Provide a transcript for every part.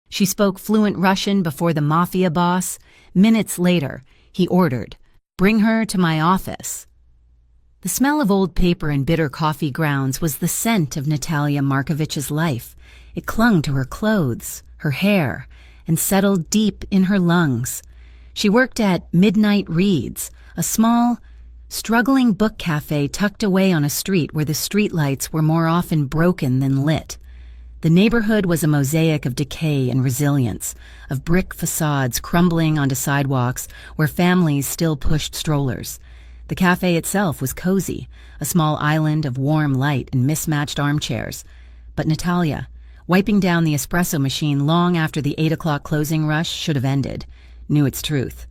She spoke fluent Russian before the Mafia boss. Minutes later, he ordered, "Bring her to my office." The smell of old paper and bitter coffee grounds was the scent of Natalia Markovich's life. It clung to her clothes, her hair, and settled deep in her lungs. She worked at Midnight Reads, a small, struggling book cafe tucked away on a street where the streetlights were more often broken than lit. The neighborhood was a mosaic of decay and resilience, of brick facades crumbling onto sidewalks where families still pushed strollers. The cafe itself was cozy, a small island of warm light and mismatched armchairs. But Natalia, wiping down the espresso machine long after the 8 o'clock closing rush should have ended, knew its truth.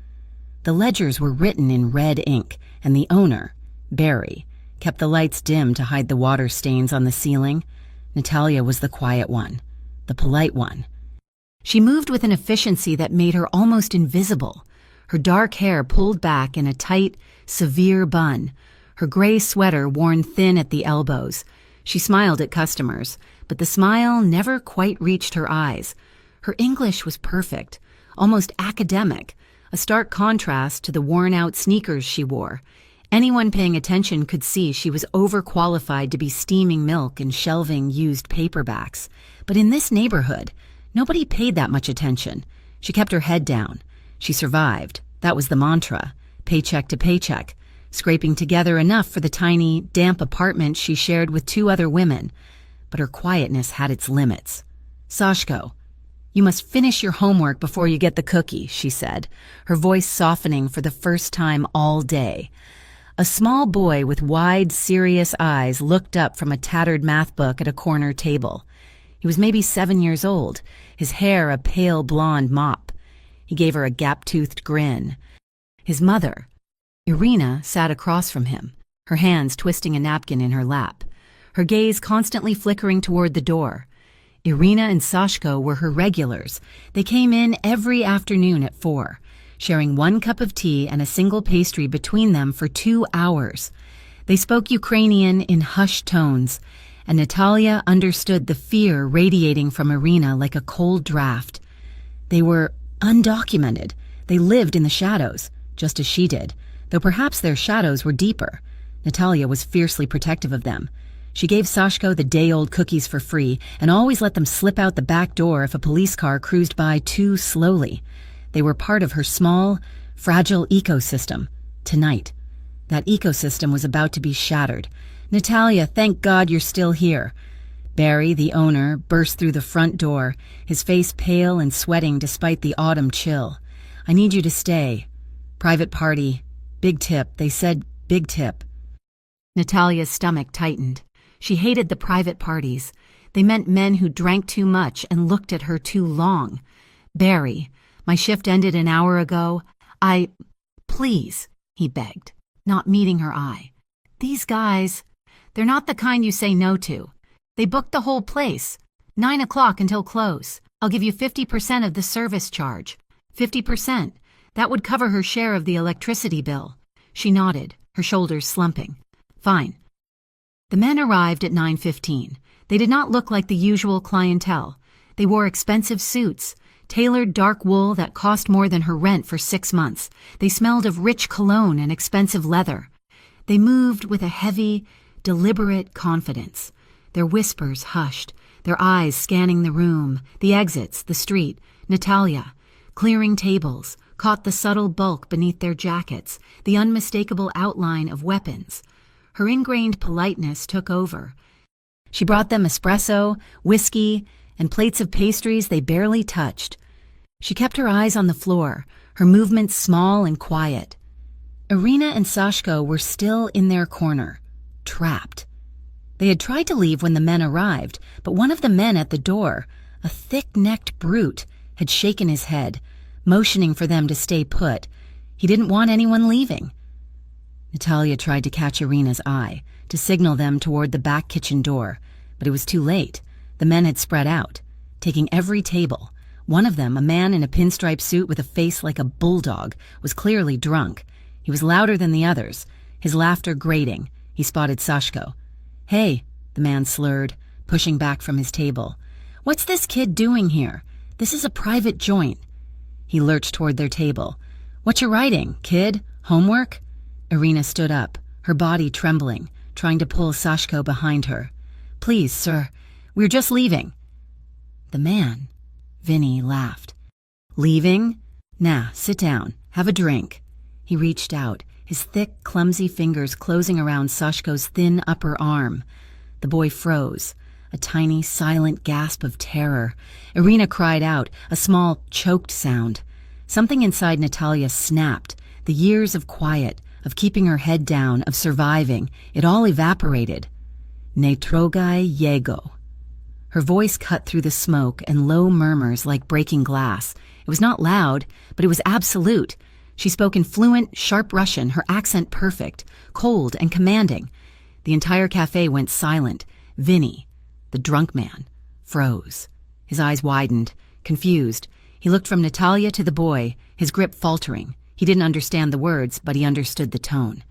The ledgers were written in red ink, and the owner, Barry, kept the lights dim to hide the water stains on the ceiling. Natalia was the quiet one, the polite one. She moved with an efficiency that made her almost invisible, her dark hair pulled back in a tight, severe bun, her gray sweater worn thin at the elbows. She smiled at customers, but the smile never quite reached her eyes. Her English was perfect, almost academic, a stark contrast to the worn-out sneakers she wore. Anyone paying attention could see she was overqualified to be steaming milk and shelving used paperbacks. But in this neighborhood, nobody paid that much attention. She kept her head down. She survived. That was the mantra, paycheck to paycheck, scraping together enough for the tiny, damp apartment she shared with 2 other women. But her quietness had its limits. "Sashko, you must finish your homework before you get the cookie," she said, her voice softening for the first time all day. A small boy with wide, serious eyes looked up from a tattered math book at a corner table. He was maybe 7 years old, his hair a pale blonde mop. He gave her a gap-toothed grin. His mother, Irina, sat across from him, her hands twisting a napkin in her lap, her gaze constantly flickering toward the door. Irina and Sashko were her regulars. They came in every afternoon at 4, sharing 1 cup of tea and a single pastry between them for 2 hours. They spoke Ukrainian in hushed tones, and Natalia understood the fear radiating from Irina like a cold draft. They were undocumented. They lived in the shadows, just as she did, though perhaps their shadows were deeper. Natalia was fiercely protective of them. She gave Sashko the day-old cookies for free and always let them slip out the back door if a police car cruised by too slowly. They were part of her small, fragile ecosystem. Tonight, that ecosystem was about to be shattered. "Natalia, thank God you're still here." Barry, the owner, burst through the front door, his face pale and sweating despite the autumn chill. "I need you to stay. Private party. Big tip." They said big tip. Natalia's stomach tightened. She hated the private parties. They meant men who drank too much and looked at her too long. "Barry, my shift ended an hour ago. Please," he begged, not meeting her eye. "These guys, they're not the kind you say no to. They booked the whole place. 9 o'clock until close. I'll give you 50% of the service charge. 50%. That would cover her share of the electricity bill." She nodded, her shoulders slumping. "Fine." The men arrived at 9:15. They did not look like the usual clientele. They wore expensive suits, tailored dark wool that cost more than her rent for 6 months. They smelled of rich cologne and expensive leather. They moved with a heavy, deliberate confidence, their whispers hushed, their eyes scanning the room, the exits, the street. Natalia, clearing tables, caught the subtle bulk beneath their jackets, the unmistakable outline of weapons. Her ingrained politeness took over. She brought them espresso, whiskey, and plates of pastries they barely touched. She kept her eyes on the floor, her movements small and quiet. Irina and Sashko were still in their corner, trapped. They had tried to leave when the men arrived, but one of the men at the door, a thick-necked brute, had shaken his head, motioning for them to stay put. He didn't want anyone leaving. Natalia tried to catch Irina's eye, to signal them toward the back kitchen door, but it was too late. The men had spread out, taking every table. One of them, a man in a pinstripe suit with a face like a bulldog, was clearly drunk. He was louder than the others, his laughter grating. He spotted Sashko. "Hey," the man slurred, pushing back from his table. "What's this kid doing here?" This is a private joint." He lurched toward their table. "What you writing, kid? Homework?" Irina stood up, her body trembling, trying to pull Sashko behind her. "Please, sir, we're just leaving." "The man," Vinny laughed. "Leaving? Nah, sit down, have a drink." He reached out, his thick, clumsy fingers closing around Sashko's thin upper arm. The boy froze, a tiny, silent gasp of terror. Irina cried out, a small, choked sound. Something inside Natalia snapped. The years of quiet, of keeping her head down, of surviving, it all evaporated. "Ne trogaj jego." Her voice cut through the smoke and low murmurs like breaking glass. It was not loud, but it was absolute. She spoke in fluent, sharp Russian, her accent perfect, cold and commanding. The entire cafe went silent. Vinny, the drunk man, froze. His eyes widened, confused. He looked from Natalia to the boy, his grip faltering. He didn't understand the words, but he understood the tone.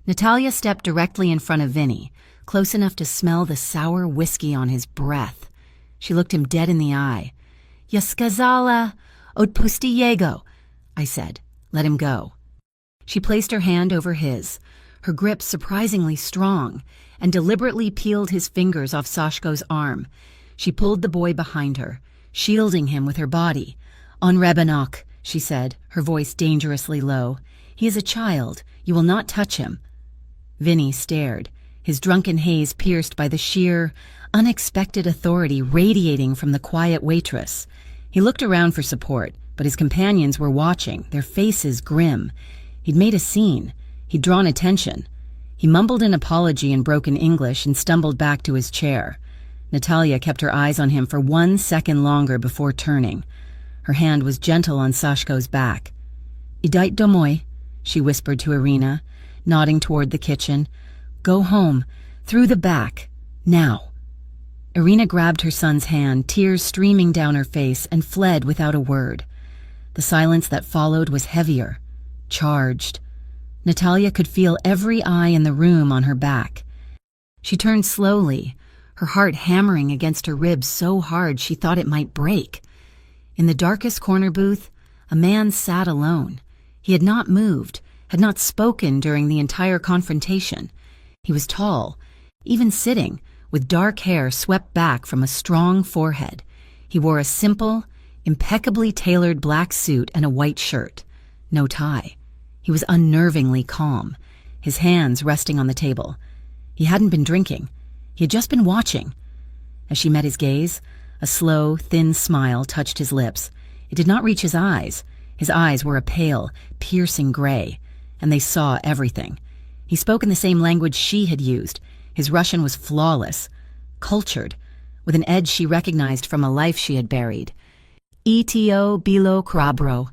Natalia stepped directly in front of Vinny, close enough to smell the sour whiskey on his breath. She looked him dead in the eye. "Ya skazala odpusti jego," I said. "Let him go." She placed her hand over his, her grip surprisingly strong, and deliberately peeled his fingers off Sashko's arm. She pulled the boy behind her, shielding him with her body. "On Rebanok," she said, her voice dangerously low. "He is a child. You will not touch him." Vinny stared, his drunken haze pierced by the sheer, unexpected authority radiating from the quiet waitress. He looked around for support, but his companions were watching, their faces grim. He'd made a scene. He'd drawn attention. He mumbled an apology in broken English and stumbled back to his chair. Natalia kept her eyes on him for 1 second longer before turning. Her hand was gentle on Sashko's back. "Idite domoy," she whispered to Irina, nodding toward the kitchen. "Go home, through the back, now." Irina grabbed her son's hand, tears streaming down her face, and fled without a word. The silence that followed was heavier, charged. Natalia could feel every eye in the room on her back. She turned slowly, her heart hammering against her ribs so hard she thought it might break. In the darkest corner booth, a man sat alone. He had not moved, had not spoken during the entire confrontation. He was tall, even sitting, with dark hair swept back from a strong forehead. He wore a simple, impeccably tailored black suit and a white shirt. No tie. He was unnervingly calm, his hands resting on the table. He hadn't been drinking. He had just been watching. As she met his gaze, a slow, thin smile touched his lips. It did not reach his eyes. His eyes were a pale, piercing gray, and they saw everything. He spoke in the same language she had used. His Russian was flawless, cultured, with an edge she recognized from a life she had buried. "Eto bilo krabro."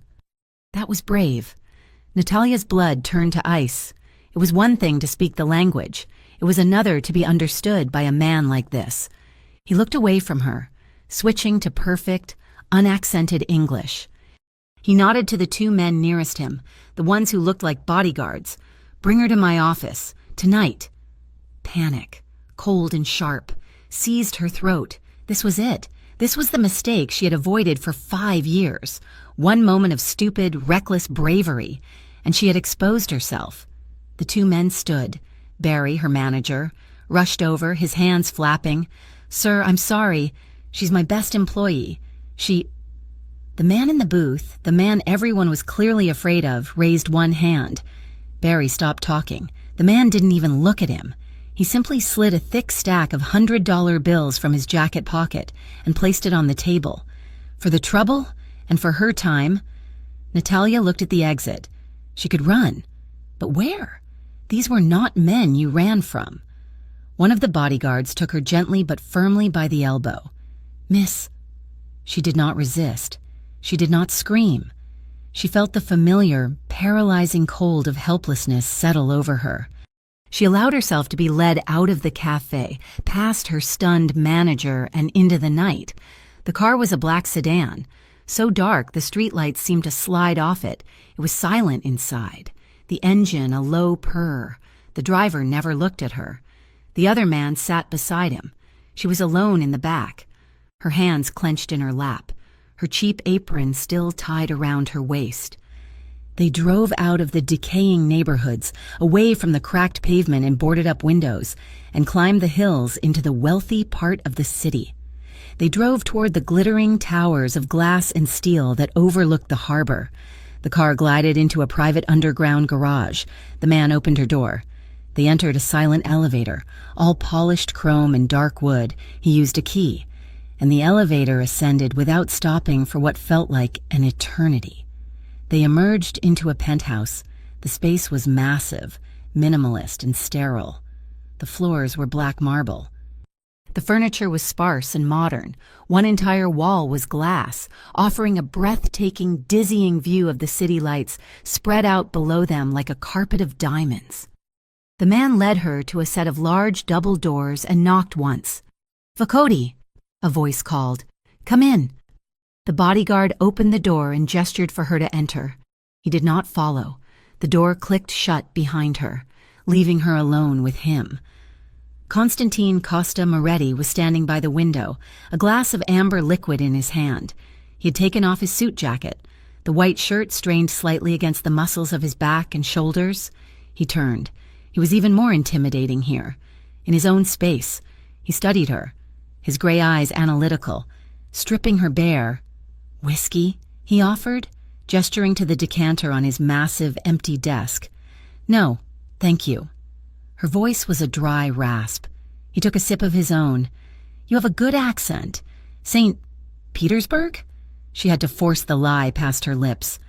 That was brave. Natalia's blood turned to ice. It was one thing to speak the language. It was another to be understood by a man like this. He looked away from her, switching to perfect, unaccented English. He nodded to the 2 men nearest him, the ones who looked like bodyguards. "Bring her to my office, tonight." Panic, cold and sharp, seized her throat. This was it. This was the mistake she had avoided for 5 years. One moment of stupid, reckless bravery, and she had exposed herself. The 2 men stood. Barry, her manager, rushed over, his hands flapping. "Sir, I'm sorry. She's my best employee. The man in the booth, the man everyone was clearly afraid of, raised one hand. Barry stopped talking. The man didn't even look at him. He simply slid a thick stack of $100 bills from his jacket pocket and placed it on the table. For the trouble and for her time, Natalia looked at the exit. She could run. But where? These were not men you ran from. One of the bodyguards took her gently but firmly by the elbow. "Miss." She did not resist. She did not scream. She felt the familiar, paralyzing cold of helplessness settle over her. She allowed herself to be led out of the cafe, past her stunned manager and into the night. The car was a black sedan. So dark the streetlights seemed to slide off it. It was silent inside. The engine a low purr. The driver never looked at her. The other man sat beside him. She was alone in the back. Her hands clenched in her lap. her cheap apron still tied around her waist. They drove out of the decaying neighborhoods, away from the cracked pavement and boarded-up windows, and climbed the hills into the wealthy part of the city. They drove toward the glittering towers of glass and steel that overlooked the harbor. The car glided into a private underground garage. The man opened her door. They entered a silent elevator, all polished chrome and dark wood. He used a key, and the elevator ascended without stopping for what felt like an eternity. They emerged into a penthouse. The space was massive, minimalist, and sterile. The floors were black marble. The furniture was sparse and modern. One entire wall was glass, offering a breathtaking, dizzying view of the city lights spread out below them like a carpet of diamonds. The man led her to a set of large double doors and knocked once. "Vakoti," a voice called. "Come in." The bodyguard opened the door and gestured for her to enter. He did not follow. The door clicked shut behind her, leaving her alone with him. Constantine Costa Moretti was standing by the window, a glass of amber liquid in his hand. He had taken off his suit jacket. The white shirt strained slightly against the muscles of his back and shoulders. He turned. He was even more intimidating here. In his own space, he studied her, his gray eyes analytical, stripping her bare. "Whiskey?" he offered, gesturing to the decanter on his massive, empty desk. "No, thank you." Her voice was a dry rasp. He took a sip of his own. "You have a good accent. St. Petersburg?" She had to force the lie past her lips.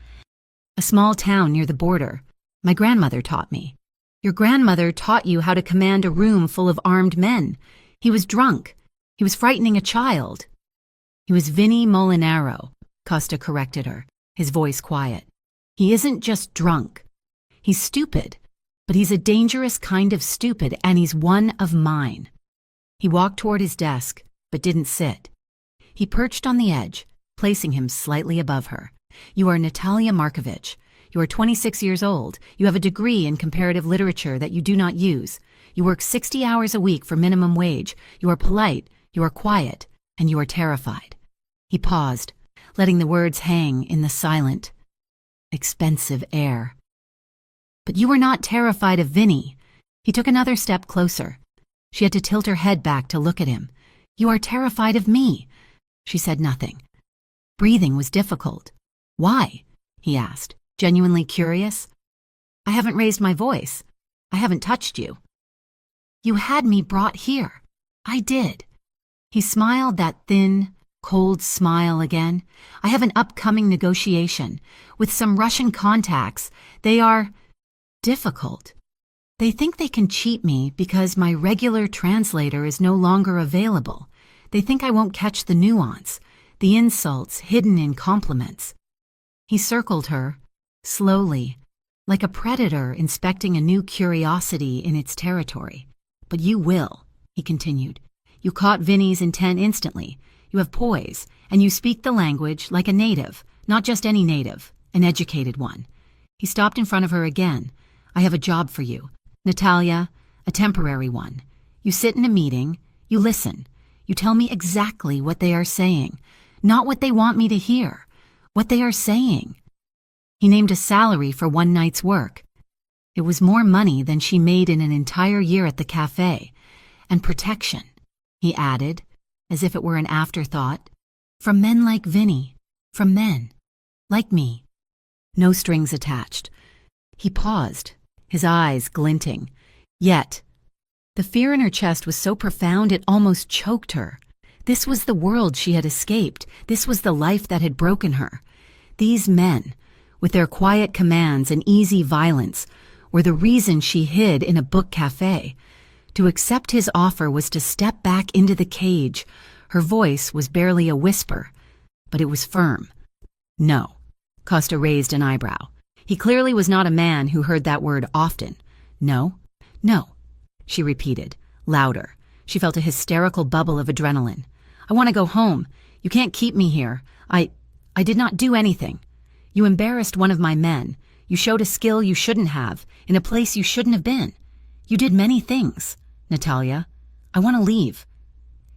"A small town near the border. My grandmother taught me." "Your grandmother taught you how to command a room full of armed men. He was drunk. He was frightening a child." "He was Vinnie Molinaro," Costa corrected her, his voice quiet. "He isn't just drunk. He's stupid, but he's a dangerous kind of stupid, and he's one of mine." He walked toward his desk, but didn't sit. He perched on the edge, placing him slightly above her. "You are Natalia Markovich. You are 26 years old. You have a degree in comparative literature that you do not use. You work 60 hours a week for minimum wage. You are polite, you are quiet, and you are terrified." He paused, letting the words hang in the silent, expensive air. "But you were not terrified of Vinnie." He took another step closer. She had to tilt her head back to look at him. "You are terrified of me." She said nothing. Breathing was difficult. "Why?" he asked, genuinely curious. "I haven't raised my voice. I haven't touched you." "You had me brought here." "I did." He smiled that thin, cold smile again. "I have an upcoming negotiation with some Russian contacts. They are difficult. They think they can cheat me because my regular translator is no longer available. They think I won't catch the nuance, the insults hidden in compliments." He circled her, slowly, like a predator inspecting a new curiosity in its territory. "But you will," he continued. "You caught Vinnie's intent instantly. You have poise, and you speak the language like a native, not just any native, an educated one." He stopped in front of her again. "I have a job for you, Natalia, a temporary one. You sit in a meeting, you listen, you tell me exactly what they are saying, not what they want me to hear, what they are saying." He named a salary for one night's work. It was more money than she made in an entire year at the cafe. "And protection," he added, as if it were an afterthought, "from men like Vinnie, from men like me. No strings attached." He paused, his eyes glinting. Yet, the fear in her chest was so profound it almost choked her. This was the world she had escaped. This was the life that had broken her. These men, with their quiet commands and easy violence, were the reason she hid in a book cafe. To accept his offer was to step back into the cage. Her voice was barely a whisper, but it was firm. "No." Costa raised an eyebrow. He clearly was not a man who heard that word often. "No, no," she repeated, louder. She felt a hysterical bubble of adrenaline. "I want to go home. You can't keep me here. I did not do anything. You embarrassed one of my men. You showed a skill you shouldn't have, in a place you shouldn't have been. You did many things, Natalia. I want to leave."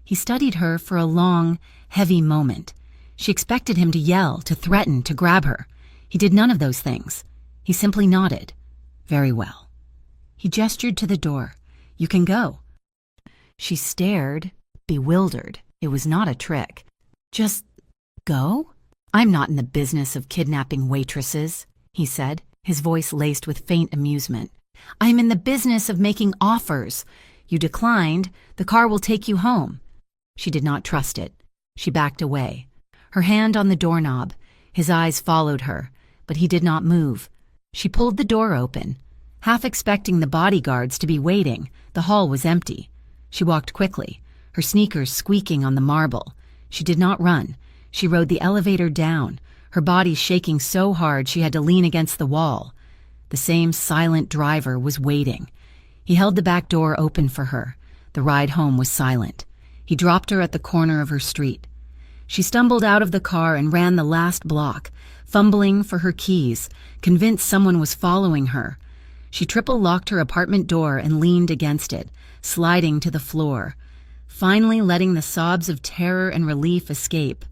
He studied her for a long, heavy moment. She expected him to yell, to threaten, to grab her. He did none of those things. He simply nodded. Very well. He gestured to the door. You can go. She stared, bewildered. It was not a trick. Just go? I'm not in the business of kidnapping waitresses, he said, his voice laced with faint amusement. I'm in the business of making offers. You declined. The car will take you home. She did not trust it. She backed away, her hand on the doorknob. His eyes followed her, but he did not move. She pulled the door open. Half expecting the bodyguards to be waiting, the hall was empty. She walked quickly, her sneakers squeaking on the marble. She did not run. She rode the elevator down, her body shaking so hard she had to lean against the wall. The same silent driver was waiting. He held the back door open for her. The ride home was silent. He dropped her at the corner of her street. She stumbled out of the car and ran the last block, fumbling for her keys, convinced someone was following her. She triple-locked her apartment door and leaned against it, sliding to the floor, finally letting the sobs of terror and relief escape.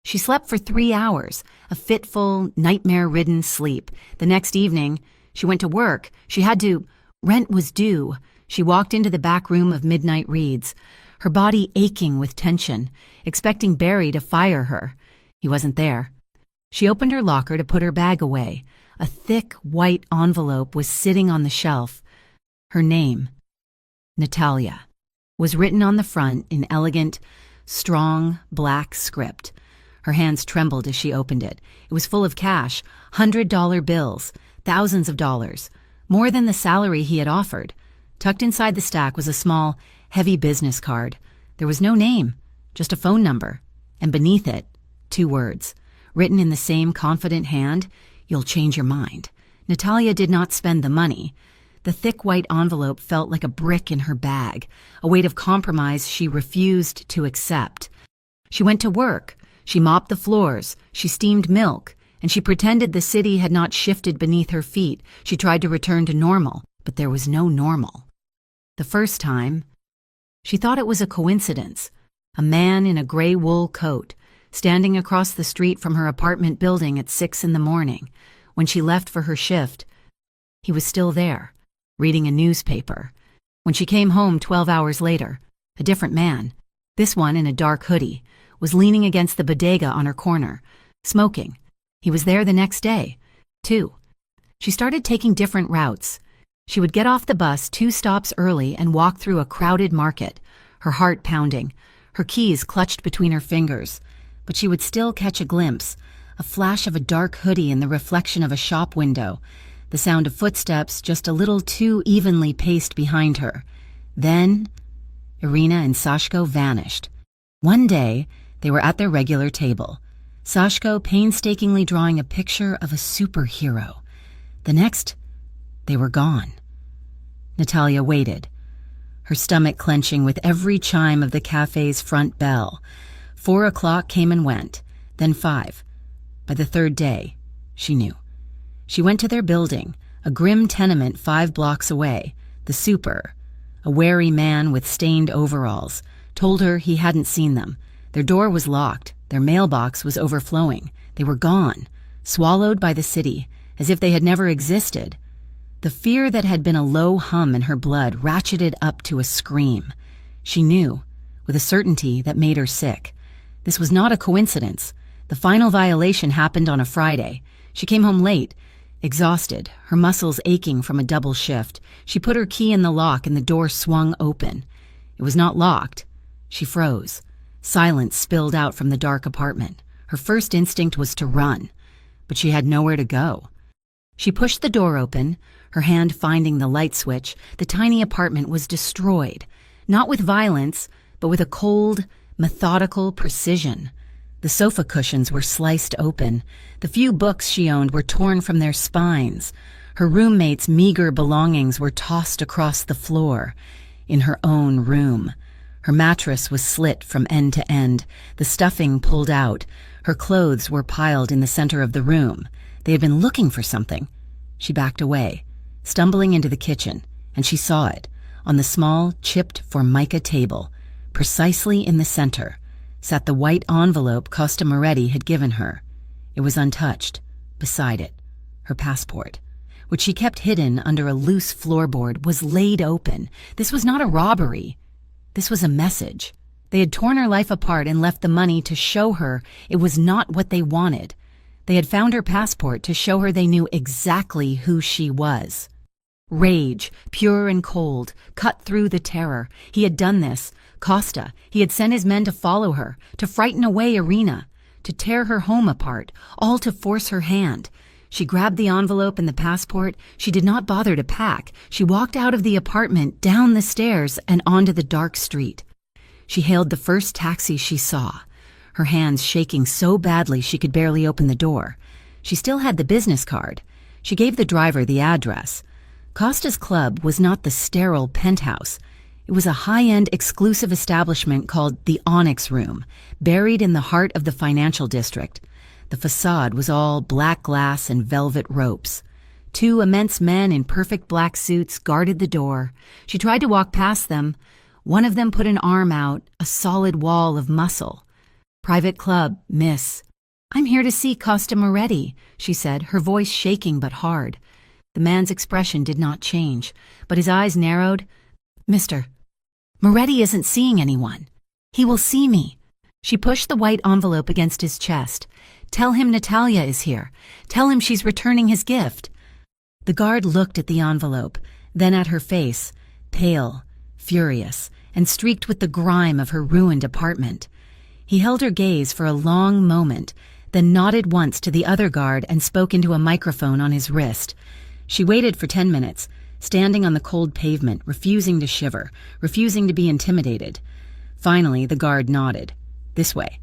She slept for 3 hours, a fitful, nightmare-ridden sleep. The next evening, she went to work. She had to. Rent was due. She walked into the back room of Midnight Reads, her body aching with tension, expecting Barry to fire her. He wasn't there. She opened her locker to put her bag away. A thick, white envelope was sitting on the shelf. Her name, Natalia, was written on the front in elegant, strong, black script. Her hands trembled as she opened it. It was full of cash, $100 bills, thousands of dollars, more than the salary he had offered. Tucked inside the stack was a small, heavy business card. There was no name, just a phone number, and beneath it, 2 words, written in the same confident hand, "You'll change your mind." Natalia did not spend the money. The thick white envelope felt like a brick in her bag, a weight of compromise she refused to accept. She went to work. She mopped the floors. She steamed milk. And she pretended the city had not shifted beneath her feet. She tried to return to normal, but there was no normal. The first time, she thought it was a coincidence. A man in a gray wool coat, standing across the street from her apartment building at 6 in the morning. When she left for her shift, he was still there, reading a newspaper. When she came home 12 hours later, a different man, this one in a dark hoodie, was leaning against the bodega on her corner, smoking. He was there the next day, too. She started taking different routes. She would get off the bus 2 stops early and walk through a crowded market, her heart pounding, her keys clutched between her fingers. But she would still catch a glimpse, a flash of a dark hoodie in the reflection of a shop window, the sound of footsteps just a little too evenly paced behind her. Then, Irina and Sashko vanished. One day, they were at their regular table, Sashko painstakingly drawing a picture of a superhero. The next, they were gone. Natalia waited, her stomach clenching with every chime of the cafe's front bell. 4 o'clock came and went, then 5. By the 3rd day, she knew. She went to their building, a grim tenement 5 blocks away. The super, a wary man with stained overalls, told her he hadn't seen them. Their door was locked. Their mailbox was overflowing. They were gone, swallowed by the city, as if they had never existed. The fear that had been a low hum in her blood ratcheted up to a scream. She knew, with a certainty that made her sick. This was not a coincidence. The final violation happened on a Friday. She came home late, exhausted, her muscles aching from a double shift. She put her key in the lock and the door swung open. It was not locked. She froze. Silence spilled out from the dark apartment. Her first instinct was to run, but she had nowhere to go. She pushed the door open, her hand finding the light switch. The tiny apartment was destroyed, not with violence, but with a cold, methodical precision. The sofa cushions were sliced open. The few books she owned were torn from their spines. Her roommate's meager belongings were tossed across the floor. In her own room, her mattress was slit from end to end, the stuffing pulled out. Her clothes were piled in the center of the room. They had been looking for something. She backed away, stumbling into the kitchen, and she saw it, on the small, chipped formica table, precisely in the center, sat the white envelope Costa Moretti had given her. It was untouched. Beside it, her passport, which she kept hidden under a loose floorboard, was laid open. This was not a robbery. This was a message. They had torn her life apart and left the money to show her it was not what they wanted. They had found her passport to show her they knew exactly who she was. Rage, pure and cold, cut through the terror. He had done this. Costa. He had sent his men to follow her, to frighten away Irina, to tear her home apart, all to force her hand. She grabbed the envelope and the passport. She did not bother to pack. She walked out of the apartment, down the stairs, and onto the dark street. She hailed the first taxi she saw, her hands shaking so badly she could barely open the door. She still had the business card. She gave the driver the address. Costa's club was not the sterile penthouse. It was a high-end exclusive establishment called the Onyx Room, buried in the heart of the financial district. The facade was all black glass and velvet ropes. Two immense men in perfect black suits guarded the door. She tried to walk past them. One of them put an arm out, a solid wall of muscle. "Private club, miss." "I'm here to see Costa Moretti," she said, her voice shaking but hard. The man's expression did not change, but his eyes narrowed. "Mr. Moretti isn't seeing anyone. He will see me." She pushed the white envelope against his chest. "Tell him Natalia is here. Tell him she's returning his gift." The guard looked at the envelope, then at her face, pale, furious, and streaked with the grime of her ruined apartment. He held her gaze for a long moment, then nodded once to the other guard and spoke into a microphone on his wrist. She waited for 10 minutes, standing on the cold pavement, refusing to shiver, refusing to be intimidated. Finally, the guard nodded. "This way."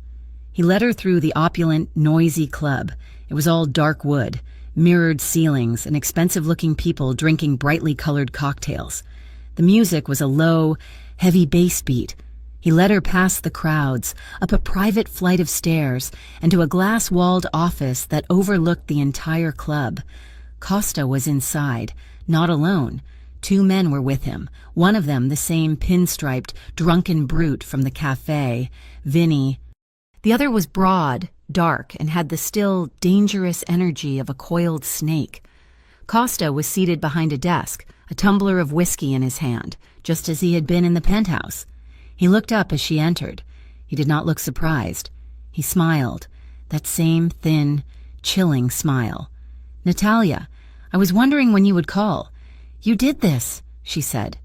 He led her through the opulent, noisy club. It was all dark wood, mirrored ceilings, and expensive-looking people drinking brightly colored cocktails. The music was a low, heavy bass beat. He led her past the crowds, up a private flight of stairs, and to a glass-walled office that overlooked the entire club. Costa was inside, not alone. Two men were with him, one of them the same pinstriped, drunken brute from the cafe, Vinny. The other was broad, dark, and had the still, dangerous energy of a coiled snake. Costa was seated behind a desk, a tumbler of whiskey in his hand, just as he had been in the penthouse. He looked up as she entered. He did not look surprised. He smiled, that same thin, chilling smile. "Natalia, I was wondering when you would call." "You did this," she said,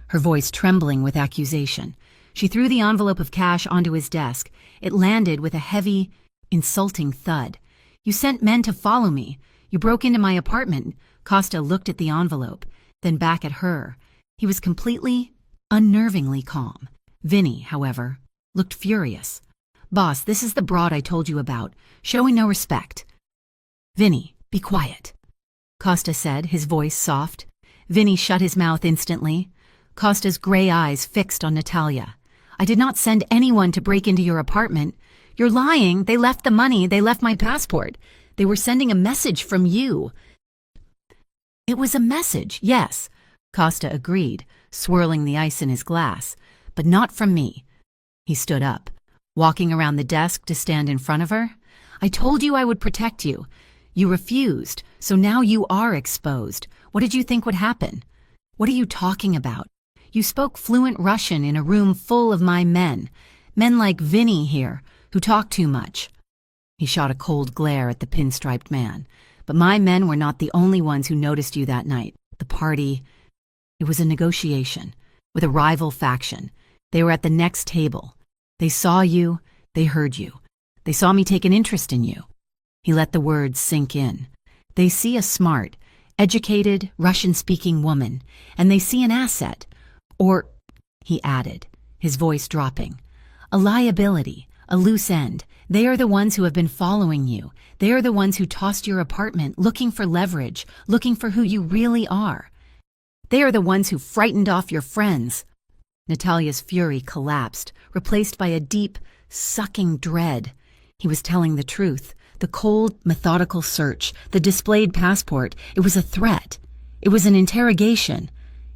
her voice trembling with accusation. She threw the envelope of cash onto his desk. It landed with a heavy, insulting thud. "You sent men to follow me. You broke into my apartment." Costa looked at the envelope, then back at her. He was completely, unnervingly calm. Vinny, however, looked furious. "Boss, this is the broad I told you about, showing no respect." "Vinny, be quiet," Costa said, his voice soft. Vinny shut his mouth instantly. Costa's gray eyes fixed on Natalia. "I did not send anyone to break into your apartment. You're lying. They left the money. They left my passport. They were sending a message from you." "It was a message, yes," Costa agreed, swirling the ice in his glass. "But not from me." He stood up, walking around the desk to stand in front of her. "I told you I would protect you. You refused, so now you are exposed. What did you think would happen? What are you talking about? You spoke fluent Russian in a room full of my men like Vinny here, who talk too much." He shot a cold glare at the pinstriped man. "But my men were not the only ones who noticed you that night. The party, it was a negotiation with a rival faction. They were at the next table. They saw you, they heard you. They saw me take an interest in you." He let the words sink in. "They see a smart, educated, Russian-speaking woman, and they see an asset, or," he added, his voice dropping, "a liability, a loose end. They are the ones who have been following you. They are the ones who tossed your apartment, looking for leverage, looking for who you really are. They are the ones who frightened off your friends." Natalia's fury collapsed, replaced by a deep, sucking dread. He was telling the truth. The cold, methodical search, the displayed passport, it was a threat. It was an interrogation.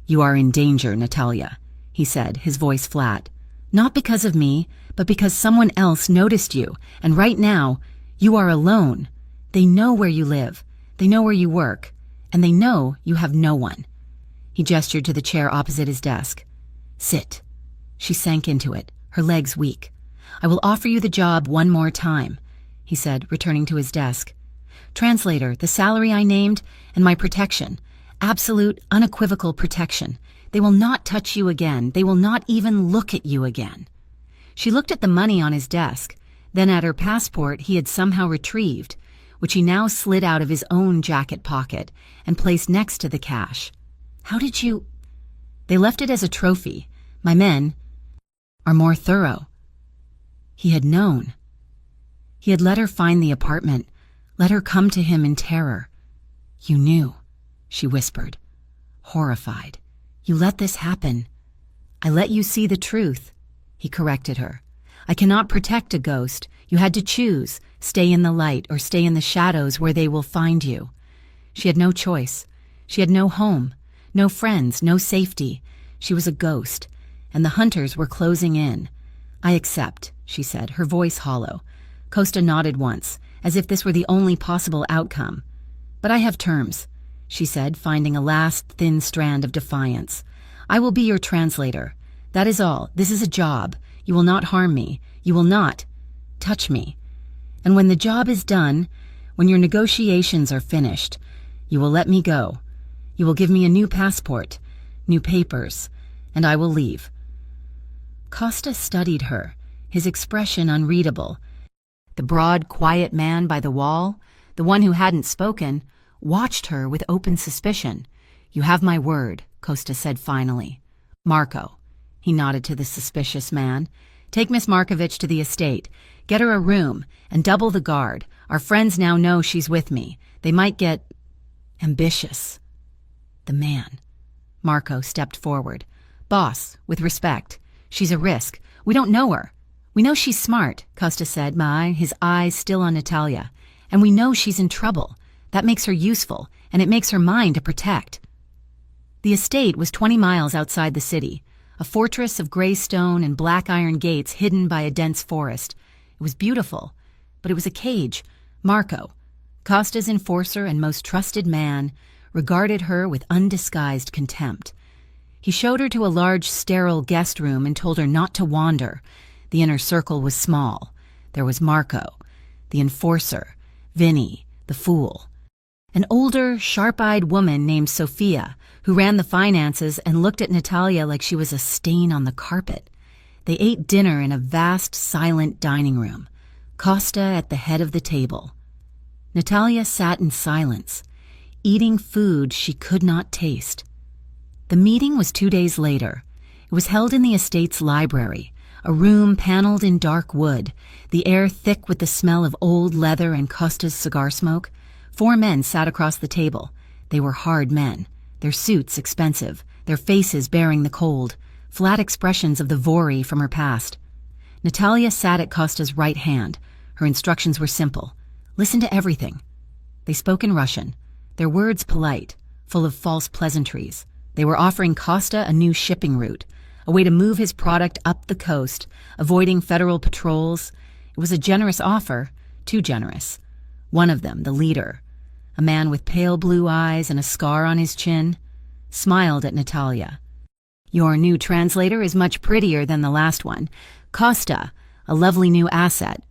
"You are in danger, Natalia," he said, his voice flat. Not because of me, but because someone else noticed you, and right now, you are alone. They know where you live, they know where you work, and they know you have no one." He gestured to the chair opposite his desk. "Sit." She sank into it, her legs weak. "I will offer you the job one more time," he said, returning to his desk. "Translator, the salary I named, and my protection. Absolute, unequivocal protection. They will not touch you again. They will not even look at you again." She looked at the money on his desk, then at her passport he had somehow retrieved, which he now slid out of his own jacket pocket and placed next to the cash. "How did you—" "They left it as a trophy. My men are more thorough." He had known. He had let her find the apartment, let her come to him in terror. "You knew," she whispered, horrified. "You let this happen." "I let you see the truth," he corrected her. "I cannot protect a ghost. You had to choose, stay in the light or stay in the shadows where they will find you." She had no choice. She had no home, no friends, no safety. She was a ghost, and the hunters were closing in. "I accept," she said, her voice hollow. Costa nodded once, as if this were the only possible outcome. "But I have terms," she said, finding a last thin strand of defiance. "I will be your translator. That is all. This is a job. You will not harm me. You will not touch me. And when the job is done, when your negotiations are finished, you will let me go. You will give me a new passport, new papers, and I will leave." Costa studied her, his expression unreadable. The broad, quiet man by the wall, the one who hadn't spoken, watched her with open suspicion. "You have my word," Costa said finally. "Marco," he nodded to the suspicious man, "take Miss Markovich to the estate. Get her a room, and double the guard. Our friends now know she's with me. They might get ambitious." The man. Marco stepped forward. "Boss, with respect, she's a risk. We don't know her. We know she's smart," Costa said, his eyes still on Natalia. "And we know she's in trouble. That makes her useful, and it makes her mine to protect." The estate was 20 miles outside the city, a fortress of gray stone and black iron gates hidden by a dense forest. It was beautiful, but it was a cage. Marco, Costa's enforcer and most trusted man, regarded her with undisguised contempt. He showed her to a large, sterile guest room and told her not to wander. The inner circle was small. There was Marco, the enforcer, Vinny, the fool, an older, sharp-eyed woman named Sophia, who ran the finances and looked at Natalia like she was a stain on the carpet. They ate dinner in a vast, silent dining room, Costa at the head of the table. Natalia sat in silence, eating food she could not taste. The meeting was 2 days later. It was held in the estate's library, a room paneled in dark wood, the air thick with the smell of old leather and Costa's cigar smoke. 4 men sat across the table. They were hard men, their suits expensive, their faces bearing the cold, flat expressions of the Vori from her past. Natalia sat at Costa's right hand. Her instructions were simple. Listen to everything. They spoke in Russian, their words polite, full of false pleasantries. They were offering Costa a new shipping route, a way to move his product up the coast, avoiding federal patrols. It was a generous offer, too generous. One of them, the leader, a man with pale blue eyes and a scar on his chin, smiled at Natalia. "Your new translator is much prettier than the last one. Costa, a lovely new asset."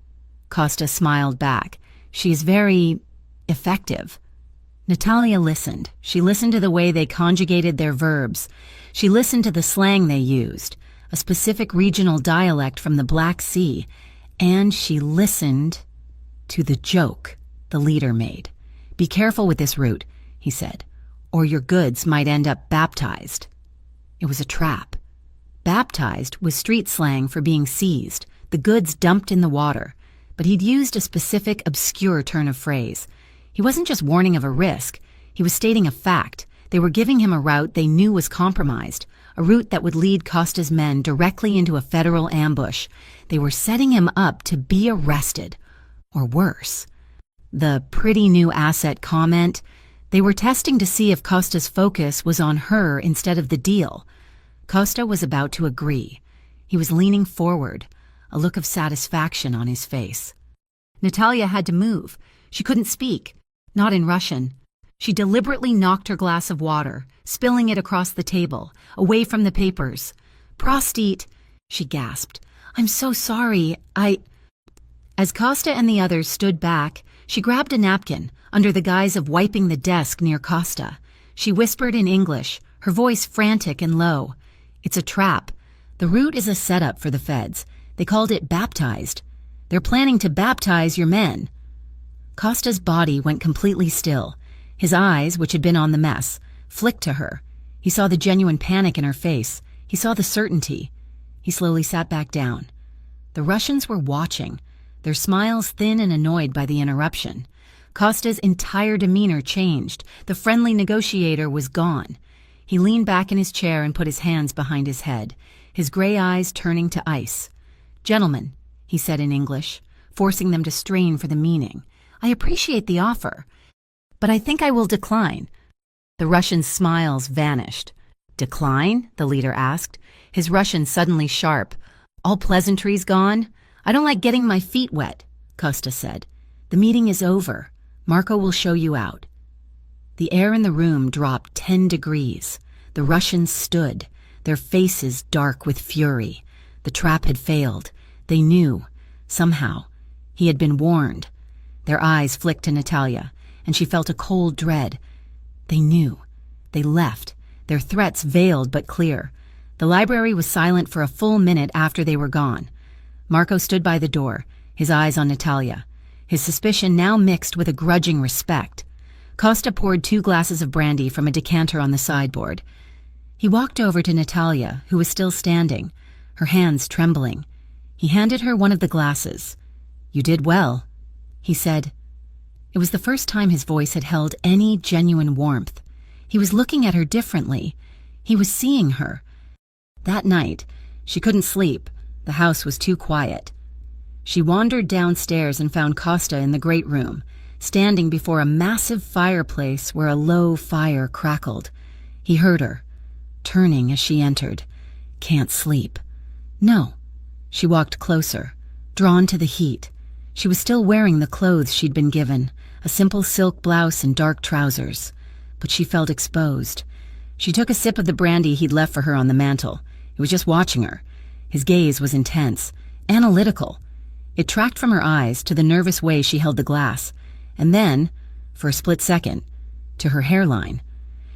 Costa smiled back. "She is very effective." Natalia listened. She listened to the way they conjugated their verbs. She listened to the slang they used, a specific regional dialect from the Black Sea, and she listened to the joke the leader made. "Be careful with this route," he said, "or your goods might end up baptized." It was a trap. Baptized was street slang for being seized, the goods dumped in the water, but he'd used a specific, obscure turn of phrase. He wasn't just warning of a risk, he was stating a fact. They were giving him a route they knew was compromised, a route that would lead Costa's men directly into a federal ambush. They were setting him up to be arrested, or worse. The pretty new asset comment, they were testing to see if Costa's focus was on her instead of the deal. Costa was about to agree. He was leaning forward, a look of satisfaction on his face. Natalia had to move. She couldn't speak, not in Russian. She deliberately knocked her glass of water, spilling it across the table, away from the papers. "Prostit," she gasped. "I'm so sorry, As Costa and the others stood back, she grabbed a napkin, under the guise of wiping the desk near Costa. She whispered in English, her voice frantic and low. "It's a trap. The route is a setup for the feds. They called it baptized. They're planning to baptize your men." Costa's body went completely still. His eyes, which had been on the mess, flicked to her. He saw the genuine panic in her face. He saw the certainty. He slowly sat back down. The Russians were watching, their smiles thin and annoyed by the interruption. Costa's entire demeanor changed. The friendly negotiator was gone. He leaned back in his chair and put his hands behind his head, his gray eyes turning to ice. "Gentlemen," he said in English, forcing them to strain for the meaning, "I appreciate the offer, but I think I will decline." The Russian's smiles vanished. "Decline?" the leader asked, his Russian suddenly sharp. "All pleasantries gone? I don't like getting my feet wet," Costa said. "The meeting is over. Marco will show you out." The air in the room dropped 10 degrees. The Russians stood, their faces dark with fury. The trap had failed. They knew. Somehow. He had been warned. Their eyes flicked to Natalia, and she felt a cold dread. They knew. They left, their threats veiled but clear. The library was silent for a full minute after they were gone. Marco stood by the door, his eyes on Natalia, his suspicion now mixed with a grudging respect. Costa poured 2 glasses of brandy from a decanter on the sideboard. He walked over to Natalia, who was still standing, her hands trembling. He handed her one of the glasses. "You did well," he said. It was the first time his voice had held any genuine warmth. He was looking at her differently. He was seeing her. That night, she couldn't sleep. The house was too quiet. She wandered downstairs and found Costa in the great room, standing before a massive fireplace where a low fire crackled. He heard her, turning as she entered. "Can't sleep." "No." She walked closer, drawn to the heat. She was still wearing the clothes she'd been given, a simple silk blouse and dark trousers. But she felt exposed. She took a sip of the brandy he'd left for her on the mantel. He was just watching her. His gaze was intense, analytical. It tracked from her eyes to the nervous way she held the glass, and then, for a split second, to her hairline.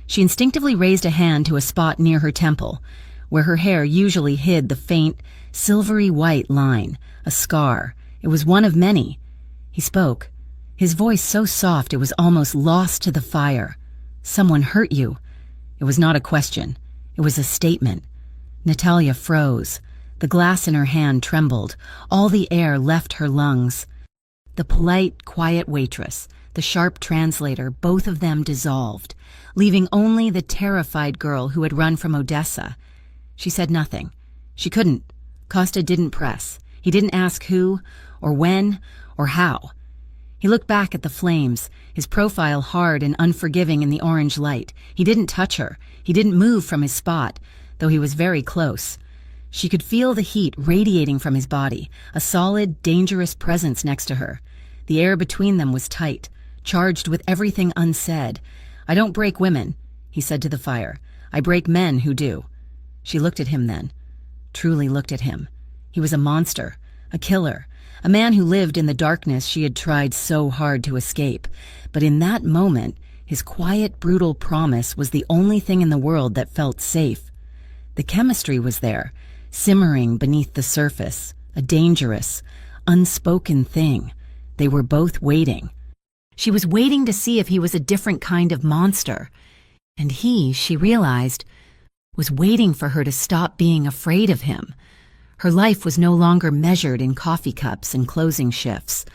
She instinctively raised a hand to a spot near her temple, where her hair usually hid the faint, silvery white line, a scar. It was one of many. He spoke, his voice so soft it was almost lost to the fire. "Someone hurt you." It was not a question. It was a statement. Natalia froze. The glass in her hand trembled. All the air left her lungs. The polite, quiet waitress, the sharp translator, both of them dissolved, leaving only the terrified girl who had run from Odessa. She said nothing. She couldn't. Costa didn't press. He didn't ask who, or when, or how. He looked back at the flames, his profile hard and unforgiving in the orange light. He didn't touch her. He didn't move from his spot, though he was very close. She could feel the heat radiating from his body, a solid, dangerous presence next to her. The air between them was tight, charged with everything unsaid. "I don't break women," he said to the fire. "I break men who do." She looked at him then, truly looked at him. He was a monster, a killer, a man who lived in the darkness she had tried so hard to escape. But in that moment, his quiet, brutal promise was the only thing in the world that felt safe. The chemistry was there, simmering beneath the surface, a dangerous, unspoken thing. They were both waiting. She was waiting to see if he was a different kind of monster. And he, she realized, was waiting for her to stop being afraid of him. Her life was no longer measured in coffee cups and closing shifts.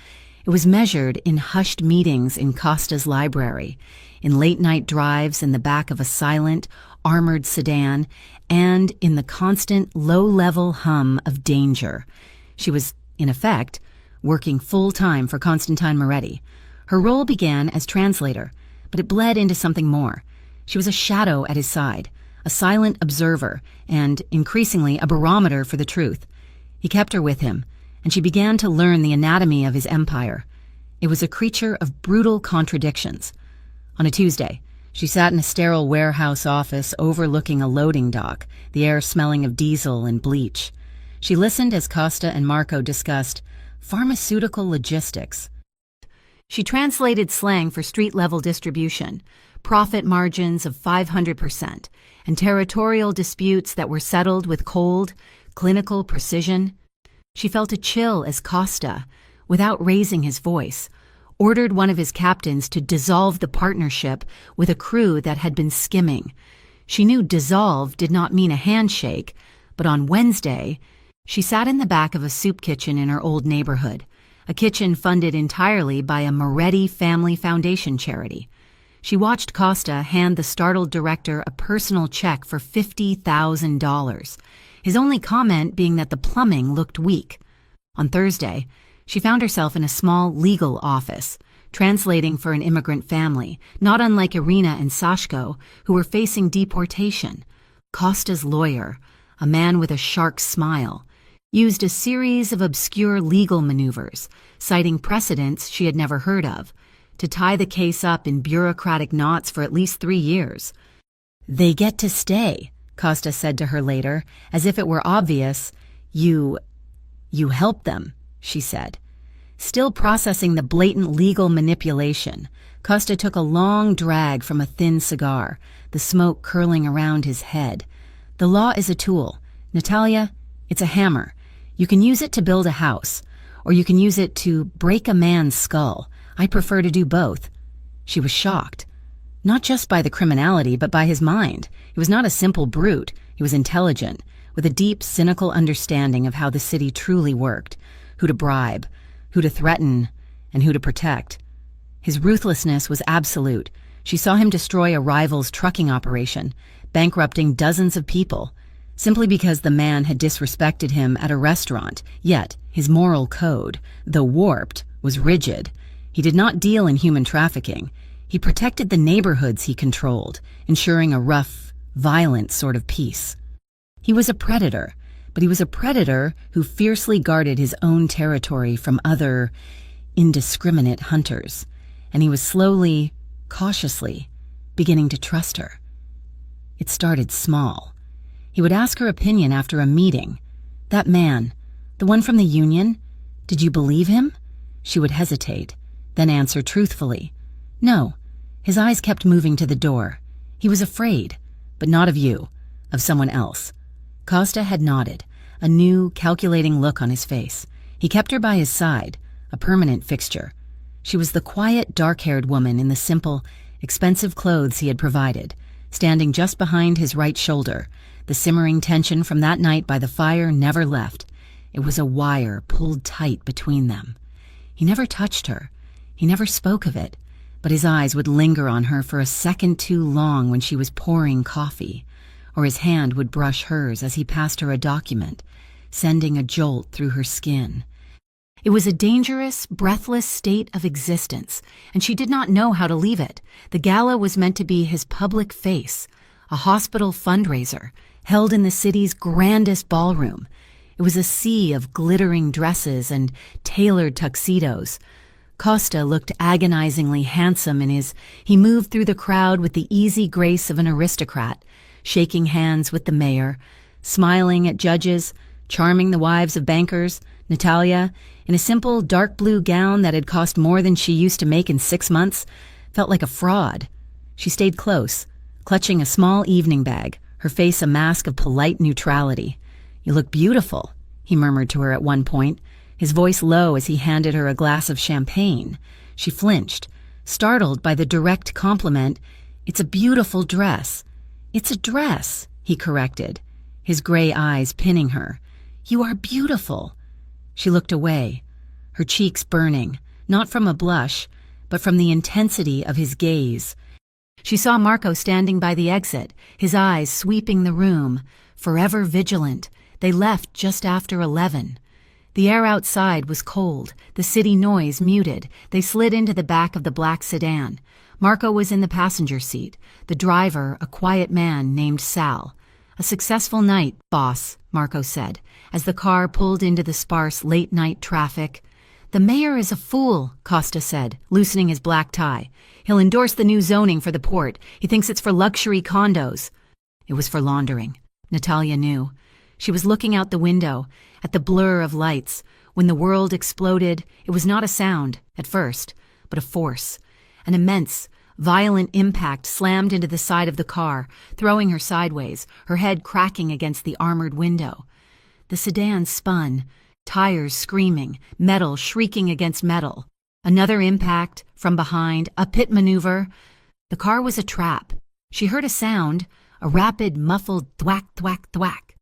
It was measured in hushed meetings in Costa's library, in late-night drives in the back of a silent, armored sedan, and in the constant, low-level hum of danger. She was, in effect, working full-time for Constantine Moretti. Her role began as translator, but it bled into something more. She was a shadow at his side, a silent observer and, increasingly, a barometer for the truth. He kept her with him, and she began to learn the anatomy of his empire. It was a creature of brutal contradictions. On a Tuesday, she sat in a sterile warehouse office overlooking a loading dock, the air smelling of diesel and bleach. She listened as Costa and Marco discussed pharmaceutical logistics. She translated slang for street-level distribution, profit margins of 500%, and territorial disputes that were settled with cold, clinical precision. She felt a chill as Costa, without raising his voice, ordered one of his captains to dissolve the partnership with a crew that had been skimming. She knew dissolve did not mean a handshake, but on Wednesday, she sat in the back of a soup kitchen in her old neighborhood, a kitchen funded entirely by a Moretti Family Foundation charity. She watched Costa hand the startled director a personal check for $50,000, his only comment being that the plumbing looked weak. On Thursday, she found herself in a small legal office, translating for an immigrant family, not unlike Irina and Sashko, who were facing deportation. Costa's lawyer, a man with a shark's smile, used a series of obscure legal maneuvers, citing precedents she had never heard of, to tie the case up in bureaucratic knots for at least 3 years. "They get to stay," Costa said to her later, as if it were obvious. You help them," she said. Still processing the blatant legal manipulation, Costa took a long drag from a thin cigar, the smoke curling around his head. "The law is a tool. Natalia, it's a hammer. You can use it to build a house, or you can use it to break a man's skull. I prefer to do both." She was shocked. Not just by the criminality, but by his mind. He was not a simple brute. He was intelligent, with a deep, cynical understanding of how the city truly worked, who to bribe, who to threaten, and who to protect. His ruthlessness was absolute. She saw him destroy a rival's trucking operation, bankrupting dozens of people, simply because the man had disrespected him at a restaurant. Yet, his moral code, though warped, was rigid. He did not deal in human trafficking. He protected the neighborhoods he controlled, ensuring a rough, violent sort of peace. He was a predator, but he was a predator who fiercely guarded his own territory from other, indiscriminate hunters, and he was slowly, cautiously, beginning to trust her. It started small. He would ask her opinion after a meeting. "That man, the one from the union, did you believe him?" She would hesitate, then answer truthfully, "No." His eyes kept moving to the door. He was afraid, but not of you, of someone else. Costa had nodded, a new, calculating look on his face. He kept her by his side, a permanent fixture. She was the quiet, dark-haired woman in the simple, expensive clothes he had provided, standing just behind his right shoulder. The simmering tension from that night by the fire never left. It was a wire pulled tight between them. He never touched her. He never spoke of it, but his eyes would linger on her for a second too long when she was pouring coffee, or his hand would brush hers as he passed her a document, sending a jolt through her skin. It was a dangerous, breathless state of existence, and she did not know how to leave it. The gala was meant to be his public face, a hospital fundraiser, held in the city's grandest ballroom. It was a sea of glittering dresses and tailored tuxedos. Costa looked agonizingly handsome he moved through the crowd with the easy grace of an aristocrat, shaking hands with the mayor, smiling at judges, charming the wives of bankers. Natalia, in a simple dark blue gown that had cost more than she used to make in 6 months, felt like a fraud. She stayed close, clutching a small evening bag, her face a mask of polite neutrality. "You look beautiful," he murmured to her at one point, his voice low as he handed her a glass of champagne. She flinched, startled by the direct compliment. "It's a beautiful dress." "It's a dress," he corrected, his gray eyes pinning her. "You are beautiful." She looked away, her cheeks burning, not from a blush, but from the intensity of his gaze. She saw Marco standing by the exit, his eyes sweeping the room, forever vigilant. They left just after 11. The air outside was cold, the city noise muted. They slid into the back of the black sedan. Marco was in the passenger seat, the driver a quiet man named Sal. "A successful night, boss," Marco said, as the car pulled into the sparse late-night traffic. "The mayor is a fool," Costa said, loosening his black tie. "He'll endorse the new zoning for the port. He thinks it's for luxury condos." It was for laundering. Natalia knew. She was looking out the window, at the blur of lights. When the world exploded, it was not a sound, at first, but a force. An immense, violent impact slammed into the side of the car, throwing her sideways, her head cracking against the armored window. The sedan spun, tires screaming, metal shrieking against metal. Another impact, from behind, a pit maneuver. The car was a trap. She heard a sound, a rapid, muffled thwack, thwack, thwack.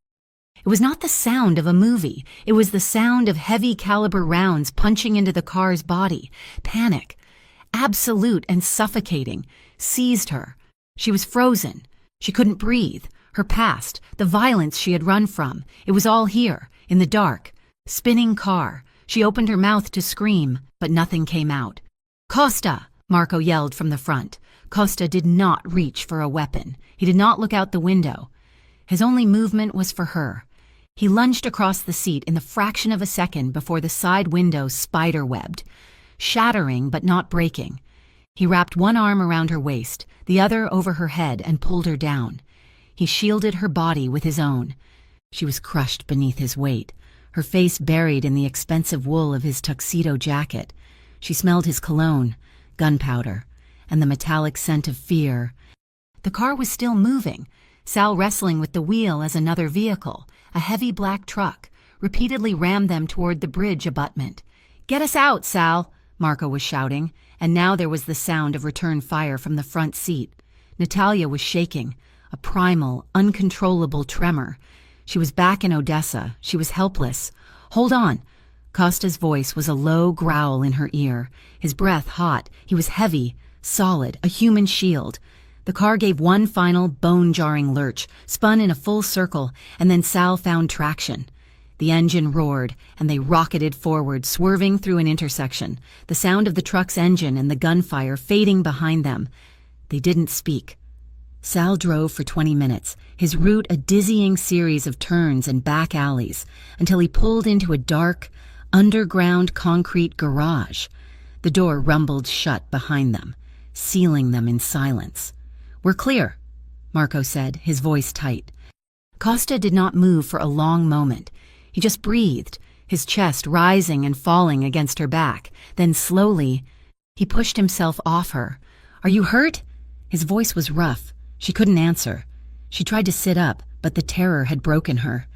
It was not the sound of a movie. It was the sound of heavy-caliber rounds punching into the car's body. Panic, absolute and suffocating, seized her. She was frozen. She couldn't breathe. Her past, the violence she had run from, it was all here, in the dark. Spinning car. She opened her mouth to scream, but nothing came out. "Costa!" Marco yelled from the front. Costa did not reach for a weapon. He did not look out the window. His only movement was for her. He lunged across the seat in the fraction of a second before the side window spider-webbed, shattering but not breaking. He wrapped one arm around her waist, the other over her head, and pulled her down. He shielded her body with his own. She was crushed beneath his weight, her face buried in the expensive wool of his tuxedo jacket. She smelled his cologne, gunpowder, and the metallic scent of fear. The car was still moving, Sal wrestling with the wheel as another vehicle, a heavy black truck, repeatedly rammed them toward the bridge abutment. "Get us out, Sal!" Marco was shouting, and now there was the sound of return fire from the front seat. Natalia was shaking, a primal, uncontrollable tremor. She was back in Odessa. She was helpless. "Hold on." Costa's voice was a low growl in her ear, his breath hot. He was heavy, solid, a human shield. The car gave one final bone-jarring lurch, spun in a full circle, and then Sal found traction. The engine roared, and they rocketed forward, swerving through an intersection, the sound of the truck's engine and the gunfire fading behind them. They didn't speak. Sal drove for 20 minutes, his route a dizzying series of turns and back alleys, until he pulled into a dark, underground concrete garage. The door rumbled shut behind them, sealing them in silence. "We're clear," Marco said, his voice tight. Costa did not move for a long moment. He just breathed, his chest rising and falling against her back. Then slowly, he pushed himself off her. "Are you hurt?" His voice was rough. She couldn't answer. She tried to sit up, but the terror had broken her.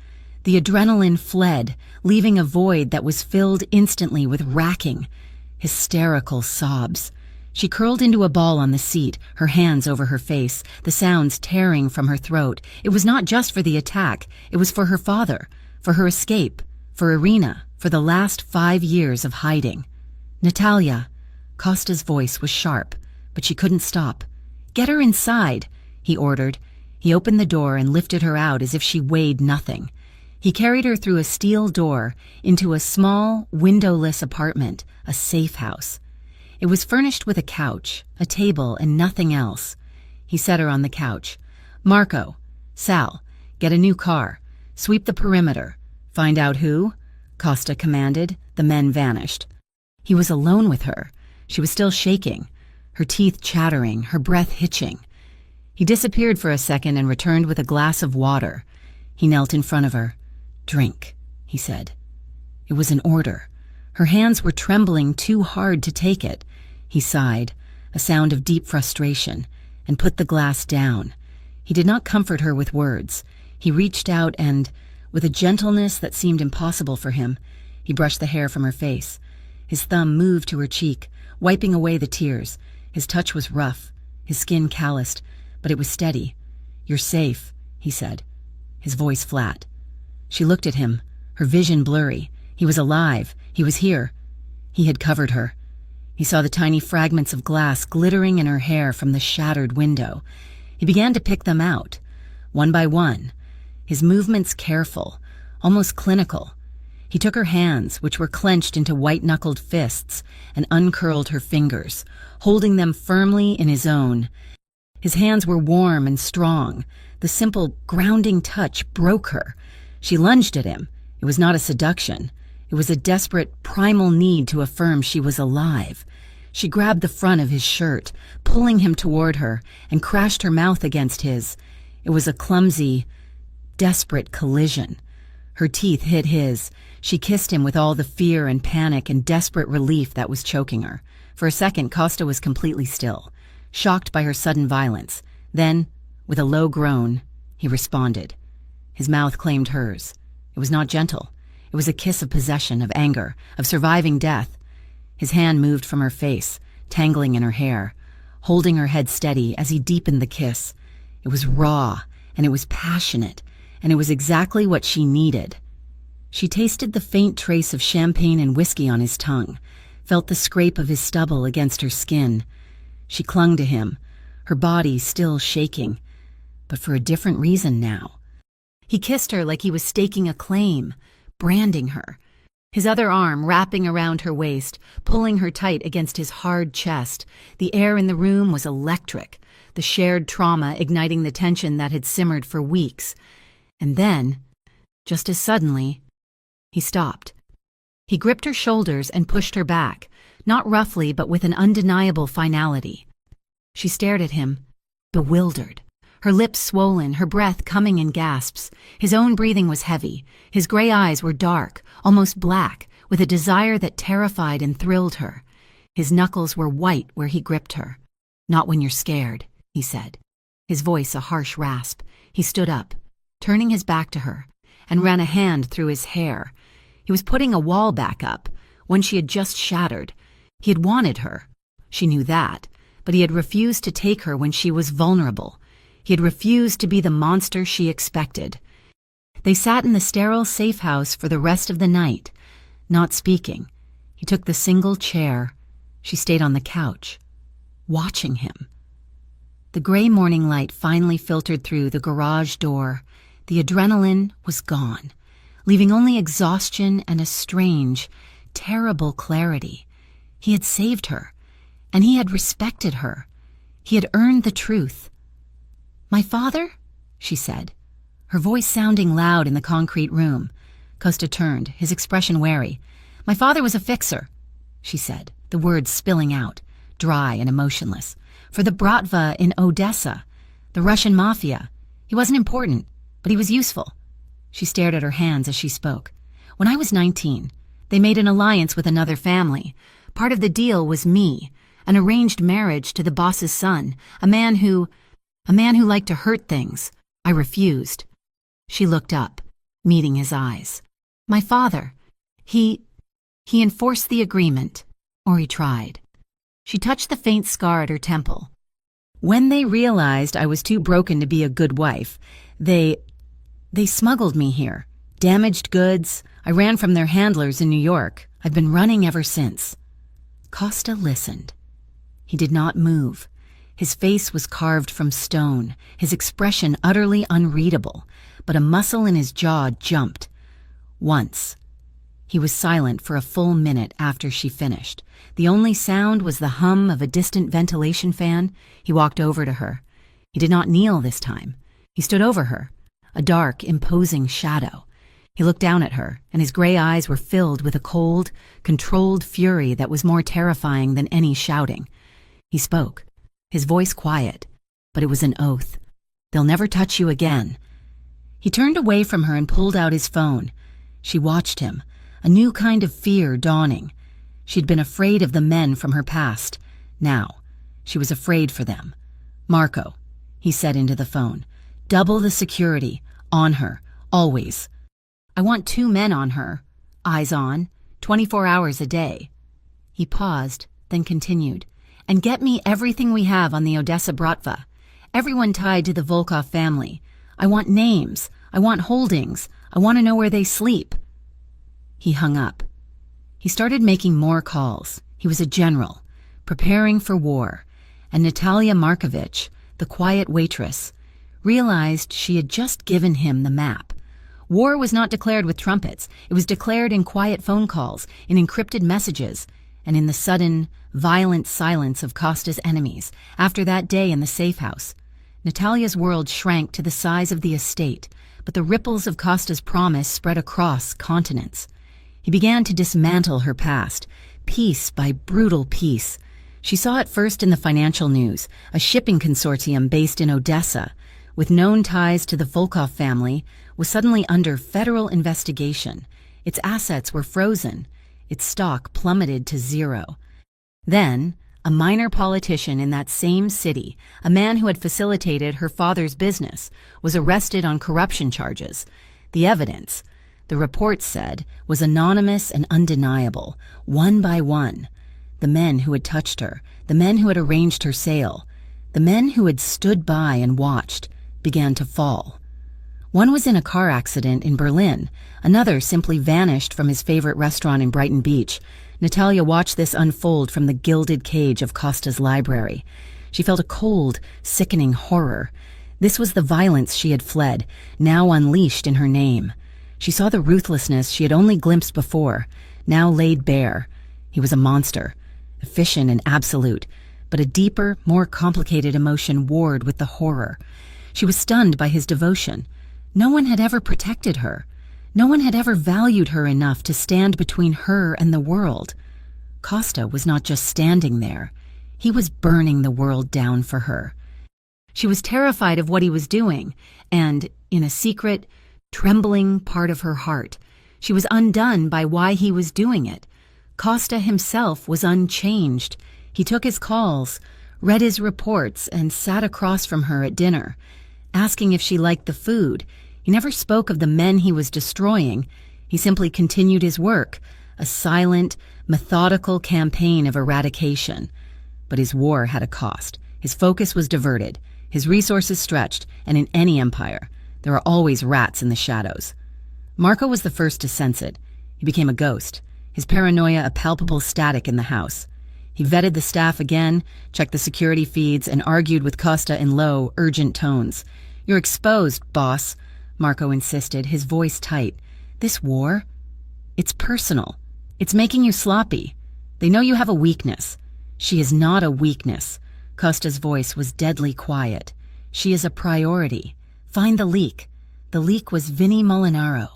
The adrenaline fled, leaving a void that was filled instantly with racking, hysterical sobs. She curled into a ball on the seat, her hands over her face, the sounds tearing from her throat. It was not just for the attack. It was for her father, for her escape, for Irina, for the last 5 years of hiding. "Natalia." Costa's voice was sharp, but she couldn't stop. "Get her inside," he ordered. He opened the door and lifted her out as if she weighed nothing. He carried her through a steel door into a small, windowless apartment, a safe house. It was furnished with a couch, a table, and nothing else. He set her on the couch. "Marco, Sal, get a new car. Sweep the perimeter. Find out who?" Costa commanded. The men vanished. He was alone with her. She was still shaking, her teeth chattering, her breath hitching. He disappeared for a second and returned with a glass of water. He knelt in front of her. "Drink," he said. It was an order. Her hands were trembling too hard to take it. He sighed, a sound of deep frustration, and put the glass down. He did not comfort her with words. He reached out and, with a gentleness that seemed impossible for him, he brushed the hair from her face. His thumb moved to her cheek, wiping away the tears. His touch was rough, his skin calloused, but it was steady. "You're safe," he said, his voice flat. She looked at him, her vision blurry. He was alive. He was here. He had covered her. He saw the tiny fragments of glass glittering in her hair from the shattered window. He began to pick them out, one by one, his movements careful, almost clinical. He took her hands, which were clenched into white-knuckled fists, and uncurled her fingers, holding them firmly in his own. His hands were warm and strong. The simple, grounding touch broke her. She lunged at him. It was not a seduction. It was a desperate, primal need to affirm she was alive. She grabbed the front of his shirt, pulling him toward her, and crashed her mouth against his. It was a clumsy, desperate collision. Her teeth hit his. She kissed him with all the fear and panic and desperate relief that was choking her. For a second, Costa was completely still, shocked by her sudden violence. Then, with a low groan, he responded. His mouth claimed hers. It was not gentle. It was a kiss of possession, of anger, of surviving death. His hand moved from her face, tangling in her hair, holding her head steady as he deepened the kiss. It was raw, and it was passionate, and it was exactly what she needed. She tasted the faint trace of champagne and whiskey on his tongue, felt the scrape of his stubble against her skin. She clung to him, her body still shaking, but for a different reason now. He kissed her like he was staking a claim, branding her, his other arm wrapping around her waist, pulling her tight against his hard chest. The air in the room was electric, the shared trauma igniting the tension that had simmered for weeks. And then, just as suddenly, he stopped. He gripped her shoulders and pushed her back, not roughly but with an undeniable finality. She stared at him, bewildered, her lips swollen, her breath coming in gasps. His own breathing was heavy. His gray eyes were dark, almost black, with a desire that terrified and thrilled her. His knuckles were white where he gripped her. "Not when you're scared," he said, his voice a harsh rasp. He stood up, turning his back to her, and ran a hand through his hair. He was putting a wall back up, one she had just shattered. He had wanted her. She knew that, but he had refused to take her when she was vulnerable. He had refused to be the monster she expected. They sat in the sterile safe house for the rest of the night, not speaking. He took the single chair. She stayed on the couch, watching him. The gray morning light finally filtered through the garage door. The adrenaline was gone, leaving only exhaustion and a strange, terrible clarity. He had saved her, and he had respected her. He had earned the truth. "My father?" she said, her voice sounding loud in the concrete room. Costa turned, his expression wary. "My father was a fixer," she said, the words spilling out, dry and emotionless. "For the Bratva in Odessa, the Russian Mafia. He wasn't important, but he was useful." She stared at her hands as she spoke. "When I was 19, they made an alliance with another family. Part of the deal was me, an arranged marriage to the boss's son, a man who liked to hurt things. I refused." She looked up, meeting his eyes. "My father, he enforced the agreement, or he tried." She touched the faint scar at her temple. "When they realized I was too broken to be a good wife, they smuggled me here. Damaged goods. I ran from their handlers in New York. I've been running ever since." Costa listened. He did not move. His face was carved from stone, his expression utterly unreadable, but a muscle in his jaw jumped. Once. He was silent for a full minute after she finished. The only sound was the hum of a distant ventilation fan. He walked over to her. He did not kneel this time. He stood over her, a dark, imposing shadow. He looked down at her, and his gray eyes were filled with a cold, controlled fury that was more terrifying than any shouting. He spoke, his voice quiet, but it was an oath. "They'll never touch you again." He turned away from her and pulled out his phone. She watched him, a new kind of fear dawning. She'd been afraid of the men from her past. Now, she was afraid for them. "Marco," he said into the phone, "double the security, on her, always. I want 2 men on her, eyes on, 24 hours a day." He paused, then continued, "And get me everything we have on the Odessa Bratva, everyone tied to the Volkov family. I want names, I want holdings, I want to know where they sleep." He hung up. He started making more calls. He was a general, preparing for war, and Natalia Markovich, the quiet waitress, realized she had just given him the map. War was not declared with trumpets. It was declared in quiet phone calls, in encrypted messages, and in the sudden, violent silence of Costa's enemies. After that day in the safe house, Natalia's world shrank to the size of the estate, but the ripples of Costa's promise spread across continents. He began to dismantle her past, piece by brutal piece. She saw it first in the financial news, a shipping consortium based in Odessa, with known ties to the Volkov family, was suddenly under federal investigation. Its assets were frozen. Its stock plummeted to zero. Then, a minor politician in that same city, a man who had facilitated her father's business, was arrested on corruption charges. The evidence, the reports said, was anonymous and undeniable, one by one. The men who had touched her, the men who had arranged her sale, the men who had stood by and watched, began to fall. One was in a car accident in Berlin. Another simply vanished from his favorite restaurant in Brighton Beach. Natalia watched this unfold from the gilded cage of Costa's library. She felt a cold, sickening horror. This was the violence she had fled, now unleashed in her name. She saw the ruthlessness she had only glimpsed before, now laid bare. He was a monster, efficient and absolute, but a deeper, more complicated emotion warred with the horror. She was stunned by his devotion. No one had ever protected her. No one had ever valued her enough to stand between her and the world. Costa was not just standing there. He was burning the world down for her. She was terrified of what he was doing, and, in a secret, trembling part of her heart, she was undone by why he was doing it. Costa himself was unchanged. He took his calls, read his reports, and sat across from her at dinner, asking if she liked the food. He never spoke of the men he was destroying. He simply continued his work, a silent, methodical campaign of eradication. But his war had a cost. His focus was diverted, his resources stretched, and in any empire, there are always rats in the shadows. Marco was the first to sense it. He became a ghost, his paranoia a palpable static in the house. He vetted the staff again, checked the security feeds, and argued with Costa in low, urgent tones. "You're exposed, boss," Marco insisted, his voice tight. "This war? It's personal. It's making you sloppy. They know you have a weakness." "She is not a weakness." Costa's voice was deadly quiet. "She is a priority. Find the leak." The leak was Vinnie Molinaro.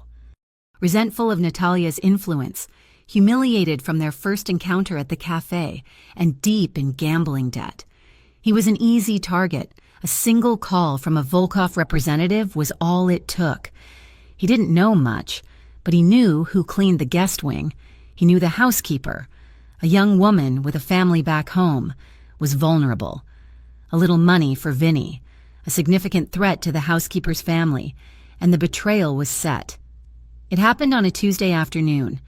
Resentful of Natalia's influence, humiliated from their first encounter at the cafe, and deep in gambling debt. He was an easy target. A single call from a Volkov representative was all it took. He didn't know much, but he knew who cleaned the guest wing. He knew the housekeeper, a young woman with a family back home, was vulnerable. A little money for Vinny, a significant threat to the housekeeper's family, and the betrayal was set. It happened on a Tuesday afternoon.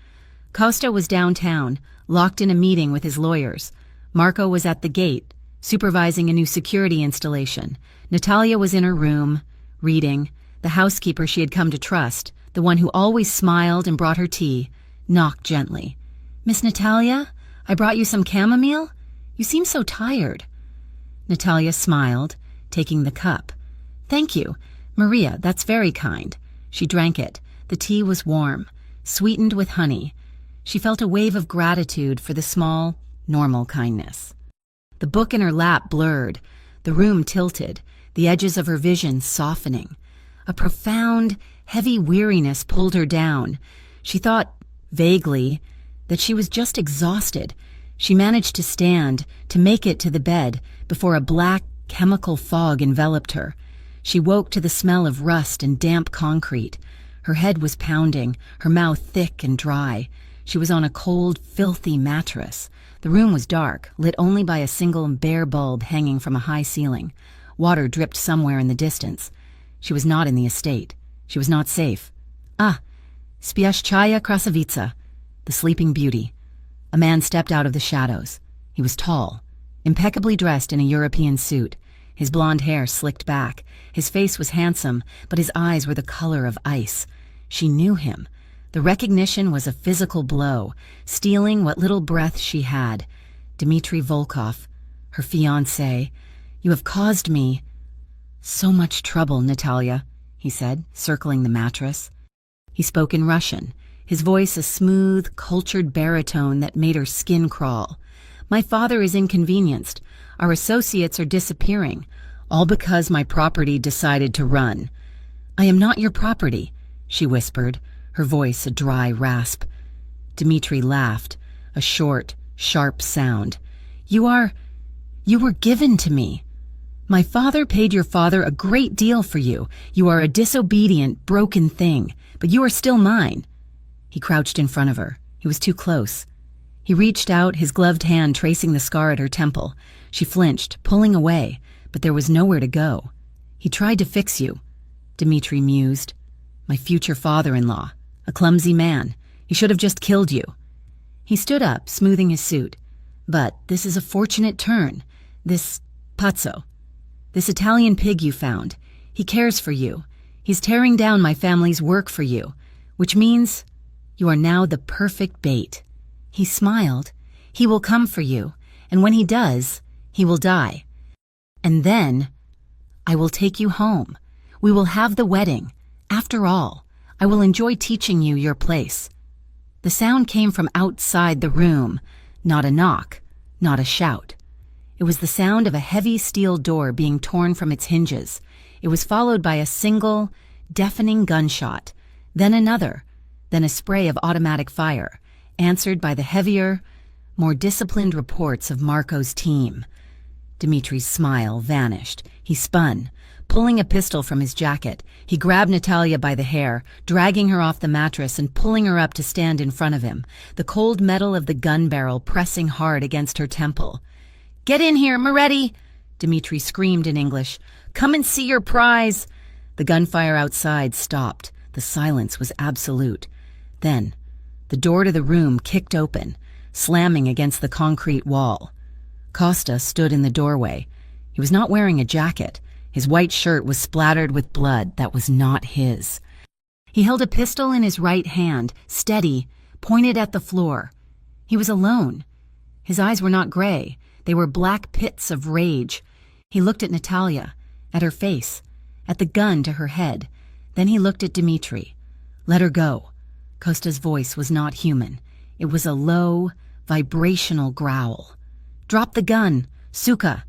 Costa was downtown, locked in a meeting with his lawyers. Marco was at the gate, supervising a new security installation. Natalia was in her room, reading. The housekeeper she had come to trust, the one who always smiled and brought her tea, knocked gently. "Miss Natalia, I brought you some chamomile? You seem so tired." Natalia smiled, taking the cup. "Thank you. Maria, that's very kind." She drank it. The tea was warm, sweetened with honey. She felt a wave of gratitude for the small, normal kindness. The book in her lap blurred, the room tilted, the edges of her vision softening. A profound, heavy weariness pulled her down. She thought, vaguely, that she was just exhausted. She managed to stand, to make it to the bed, before a black, chemical fog enveloped her. She woke to the smell of rust and damp concrete. Her head was pounding, her mouth thick and dry. She was on a cold, filthy mattress. The room was dark, lit only by a single bare bulb hanging from a high ceiling. Water dripped somewhere in the distance. She was not in the estate. She was not safe. "Ah, Spiashchaya Krasavica," the sleeping beauty. A man stepped out of the shadows. He was tall, impeccably dressed in a European suit. His blonde hair slicked back. His face was handsome, but his eyes were the color of ice. She knew him. The recognition was a physical blow, stealing what little breath she had. Dmitry Volkov, her fiancé. "You have caused me so much trouble, Natalia," he said, circling the mattress. He spoke in Russian, his voice a smooth, cultured baritone that made her skin crawl. "My father is inconvenienced. Our associates are disappearing, all because my property decided to run." "I am not your property," she whispered, her voice a dry rasp. Dmitri laughed, a short, sharp sound. You were given to me. My father paid your father a great deal for you. You are a disobedient, broken thing, but you are still mine." He crouched in front of her. He was too close. He reached out, his gloved hand tracing the scar at her temple. She flinched, pulling away, but there was nowhere to go. "He tried to fix you," Dmitri mused. "My future father-in-law. A clumsy man. He should have just killed you." He stood up, smoothing his suit. "But this is a fortunate turn. This pazzo. This Italian pig you found. He cares for you. He's tearing down my family's work for you, which means you are now the perfect bait." He smiled. "He will come for you, and when he does, he will die. And then I will take you home. We will have the wedding. After all, I will enjoy teaching you your place." The sound came from outside the room, not a knock, not a shout. It was the sound of a heavy steel door being torn from its hinges. It was followed by a single, deafening gunshot, then another, then a spray of automatic fire, answered by the heavier, more disciplined reports of Marco's team. Dmitri's smile vanished. He spun. Pulling a pistol from his jacket, he grabbed Natalia by the hair, dragging her off the mattress and pulling her up to stand in front of him, the cold metal of the gun barrel pressing hard against her temple. "Get in here, Moretti!" Dmitri screamed in English. "Come and see your prize!" The gunfire outside stopped. The silence was absolute. Then, the door to the room kicked open, slamming against the concrete wall. Costa stood in the doorway. He was not wearing a jacket. His white shirt was splattered with blood that was not his. He held a pistol in his right hand, steady, pointed at the floor. He was alone. His eyes were not gray. They were black pits of rage. He looked at Natalia, at her face, at the gun to her head. Then he looked at Dmitri. "Let her go." Costa's voice was not human. It was a low, vibrational growl. "Drop the gun, Suka,"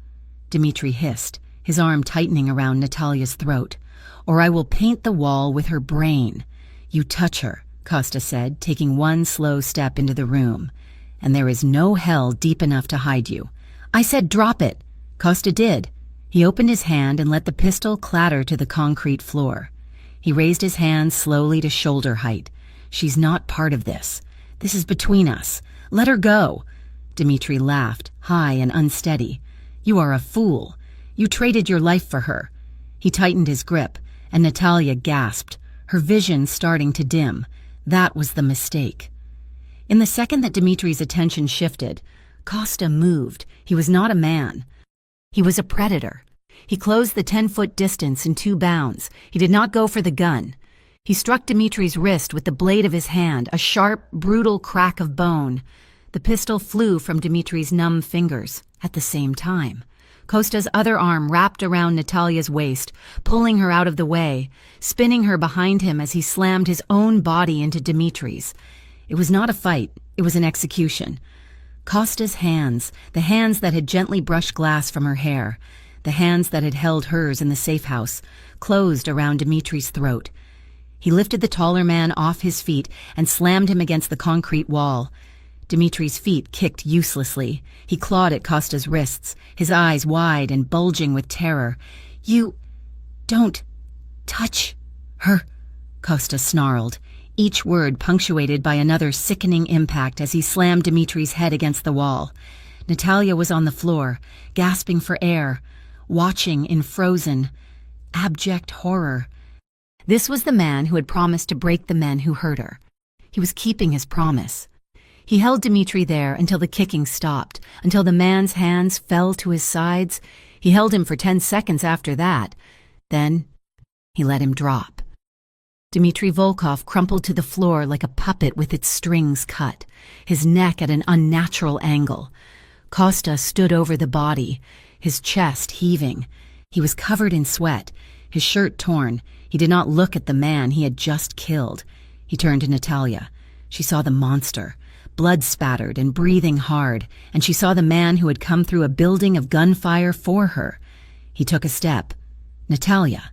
Dmitri hissed, his arm tightening around Natalia's throat. "Or I will paint the wall with her brain." "You touch her," Costa said, taking one slow step into the room. "And there is no hell deep enough to hide you." "I said drop it." Costa did. He opened his hand and let the pistol clatter to the concrete floor. He raised his hand slowly to shoulder height. "She's not part of this. This is between us. Let her go." Dmitri laughed, high and unsteady. "You are a fool. You traded your life for her." He tightened his grip, and Natalia gasped, her vision starting to dim. That was the mistake. In the second that Dmitri's attention shifted, Costa moved. He was not a man. He was a predator. He closed the 10-foot distance in 2 bounds. He did not go for the gun. He struck Dmitri's wrist with the blade of his hand, a sharp, brutal crack of bone. The pistol flew from Dmitri's numb fingers at the same time. Costa's other arm wrapped around Natalia's waist, pulling her out of the way, spinning her behind him as he slammed his own body into Dmitri's. It was not a fight, it was an execution. Costa's hands, the hands that had gently brushed glass from her hair, the hands that had held hers in the safe house, closed around Dmitri's throat. He lifted the taller man off his feet and slammed him against the concrete wall. Dmitri's feet kicked uselessly. He clawed at Costa's wrists, his eyes wide and bulging with terror. "You don't touch her," Costa snarled, each word punctuated by another sickening impact as he slammed Dmitri's head against the wall. Natalia was on the floor, gasping for air, watching in frozen, abject horror. This was the man who had promised to break the men who hurt her. He was keeping his promise. He held Dmitri there until the kicking stopped, until the man's hands fell to his sides. He held him for 10 seconds after that. Then he let him drop. Dmitri Volkov crumpled to the floor like a puppet with its strings cut, his neck at an unnatural angle. Costa stood over the body, his chest heaving. He was covered in sweat, his shirt torn. He did not look at the man he had just killed. He turned to Natalia. She saw the monster, blood spattered and breathing hard, and she saw the man who had come through a building of gunfire for her. He took a step. Natalia.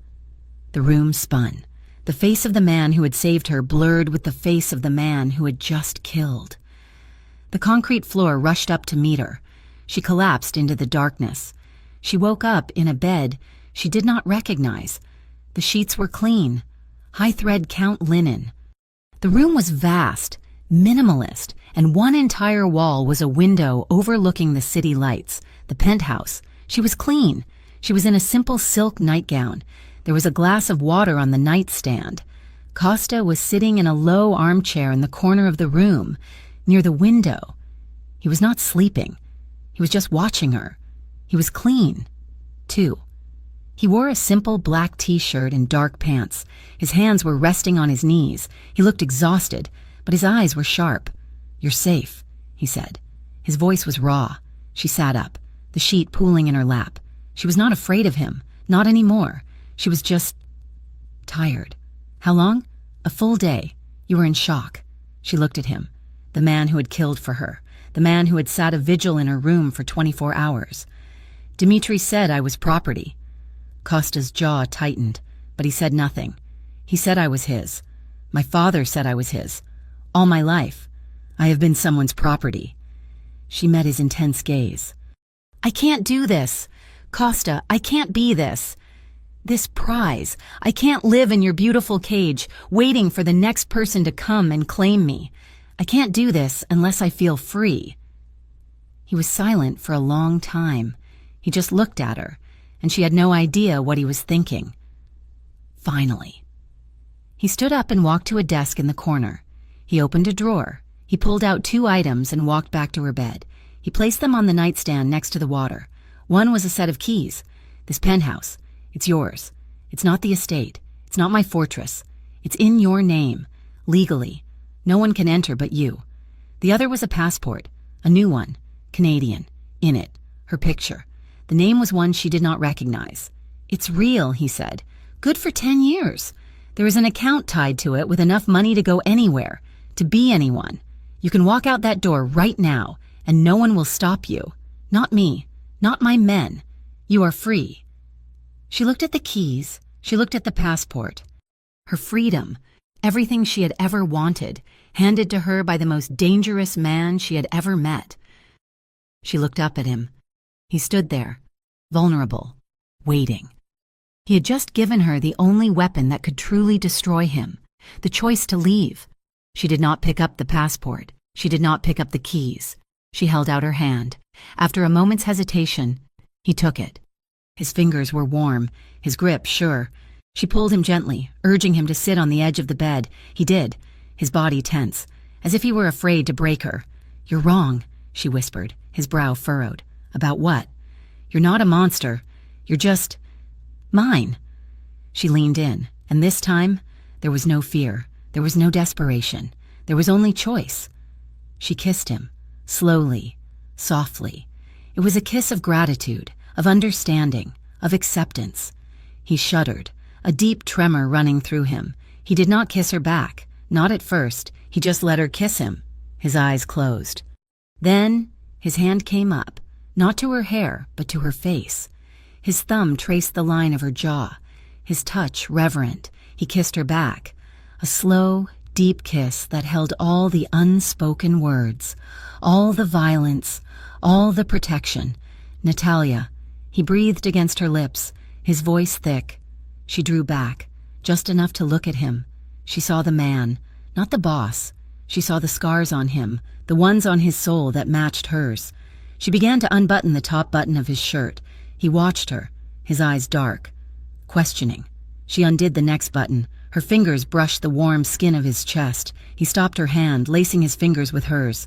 The room spun. The face of the man who had saved her blurred with the face of the man who had just killed. The concrete floor rushed up to meet her. She collapsed into the darkness. She woke up in a bed she did not recognize. The sheets were clean, high-thread count linen. The room was vast, minimalist, and one entire wall was a window overlooking the city lights, the penthouse. She was clean. She was in a simple silk nightgown. There was a glass of water on the nightstand. Costa was sitting in a low armchair in the corner of the room, near the window. He was not sleeping. He was just watching her. He was clean, too. He wore a simple black t-shirt and dark pants. His hands were resting on his knees. He looked exhausted, but his eyes were sharp. "You're safe," he said. His voice was raw. She sat up, the sheet pooling in her lap. She was not afraid of him, not anymore. She was just tired. "How long?" "A full day. You were in shock." She looked at him, the man who had killed for her, the man who had sat a vigil in her room for 24 hours. "Dimitri said I was property." Costa's jaw tightened, but he said nothing. "He said I was his. My father said I was his. All my life. I have been someone's property." She met his intense gaze. "I can't do this. Costa, I can't be this. This prize. I can't live in your beautiful cage, waiting for the next person to come and claim me. I can't do this unless I feel free." He was silent for a long time. He just looked at her, and she had no idea what he was thinking. Finally. He stood up and walked to a desk in the corner. He opened a drawer. He pulled out 2 items and walked back to her bed. He placed them on the nightstand next to the water. One was a set of keys. "This penthouse. It's yours. It's not the estate. It's not my fortress. It's in your name, legally. No one can enter but you." The other was a passport, a new one, Canadian. In it, her picture. The name was one she did not recognize. "It's real," he said. "Good for 10 years. There is an account tied to it with enough money to go anywhere, to be anyone. You can walk out that door right now, and no one will stop you. Not me, not my men. You are free." She looked at the keys. She looked at the passport. Her freedom, everything she had ever wanted, handed to her by the most dangerous man she had ever met. She looked up at him. He stood there, vulnerable, waiting. He had just given her the only weapon that could truly destroy him, the choice to leave. She did not pick up the passport. She did not pick up the keys. She held out her hand. After a moment's hesitation, he took it. His fingers were warm, his grip sure. She pulled him gently, urging him to sit on the edge of the bed. He did, his body tense, as if he were afraid to break her. "You're wrong," she whispered, his brow furrowed. "About what?" "You're not a monster. You're just mine." She leaned in, and this time there was no fear. There was no desperation. There was only choice. She kissed him, slowly, softly. It was a kiss of gratitude, of understanding, of acceptance. He shuddered, a deep tremor running through him. He did not kiss her back, not at first. He just let her kiss him. His eyes closed. Then his hand came up, not to her hair, but to her face. His thumb traced the line of her jaw. His touch reverent. He kissed her back. A slow, deep kiss that held all the unspoken words, all the violence, all the protection. "Natalia." He breathed against her lips, his voice thick. She drew back, just enough to look at him. She saw the man, not the boss. She saw the scars on him, the ones on his soul that matched hers. She began to unbutton the top button of his shirt. He watched her, his eyes dark, questioning. She undid the next button. Her fingers brushed the warm skin of his chest. He stopped her hand, lacing his fingers with hers.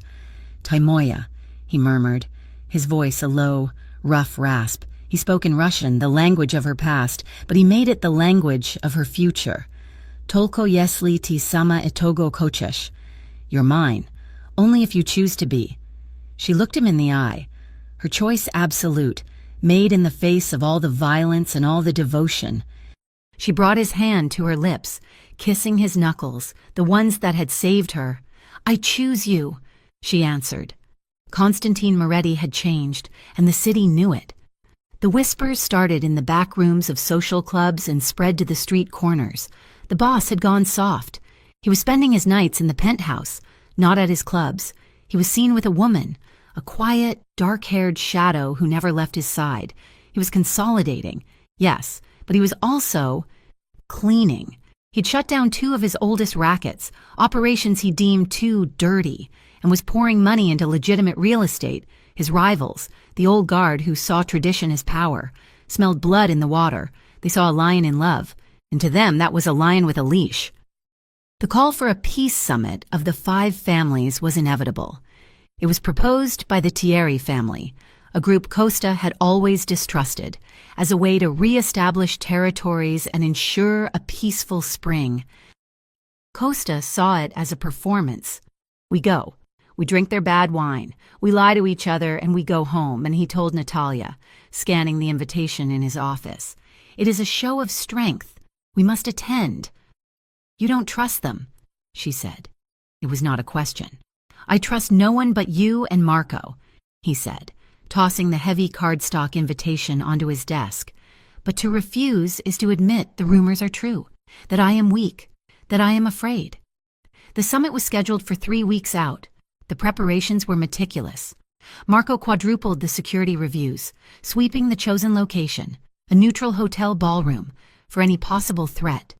"Taimoya," he murmured, his voice a low, rough rasp. He spoke in Russian, the language of her past, but he made it the language of her future. "Tolko yesli ti sama etogo kochesh." "You're mine, only if you choose to be." She looked him in the eye, her choice absolute, made in the face of all the violence and all the devotion. She brought his hand to her lips, kissing his knuckles, the ones that had saved her. "I choose you," she answered. Constantine Moretti had changed, and the city knew it. The whispers started in the back rooms of social clubs and spread to the street corners. The boss had gone soft. He was spending his nights in the penthouse, not at his clubs. He was seen with a woman, a quiet, dark-haired shadow who never left his side. He was consolidating, yes, but he was also cleaning. He'd shut down 2 of his oldest rackets, operations he deemed too dirty, and was pouring money into legitimate real estate. His rivals, the old guard who saw tradition as power, smelled blood in the water. They saw a lion in love, and to them that was a lion with a leash. The call for a peace summit of the 5 families was inevitable. It was proposed by the Heir family, a group Costa had always distrusted, as a way to re-establish territories and ensure a peaceful spring. Costa saw it as a performance. "We go. We drink their bad wine. We lie to each other and we go home," and he told Natalia, scanning the invitation in his office. "It is a show of strength. We must attend." "You don't trust them," she said. It was not a question. "I trust no one but you and Marco," he said, tossing the heavy cardstock invitation onto his desk. "But to refuse is to admit the rumors are true, that I am weak, that I am afraid." The summit was scheduled for 3 weeks out. The preparations were meticulous. Marco quadrupled the security reviews, sweeping the chosen location, a neutral hotel ballroom, for any possible threat.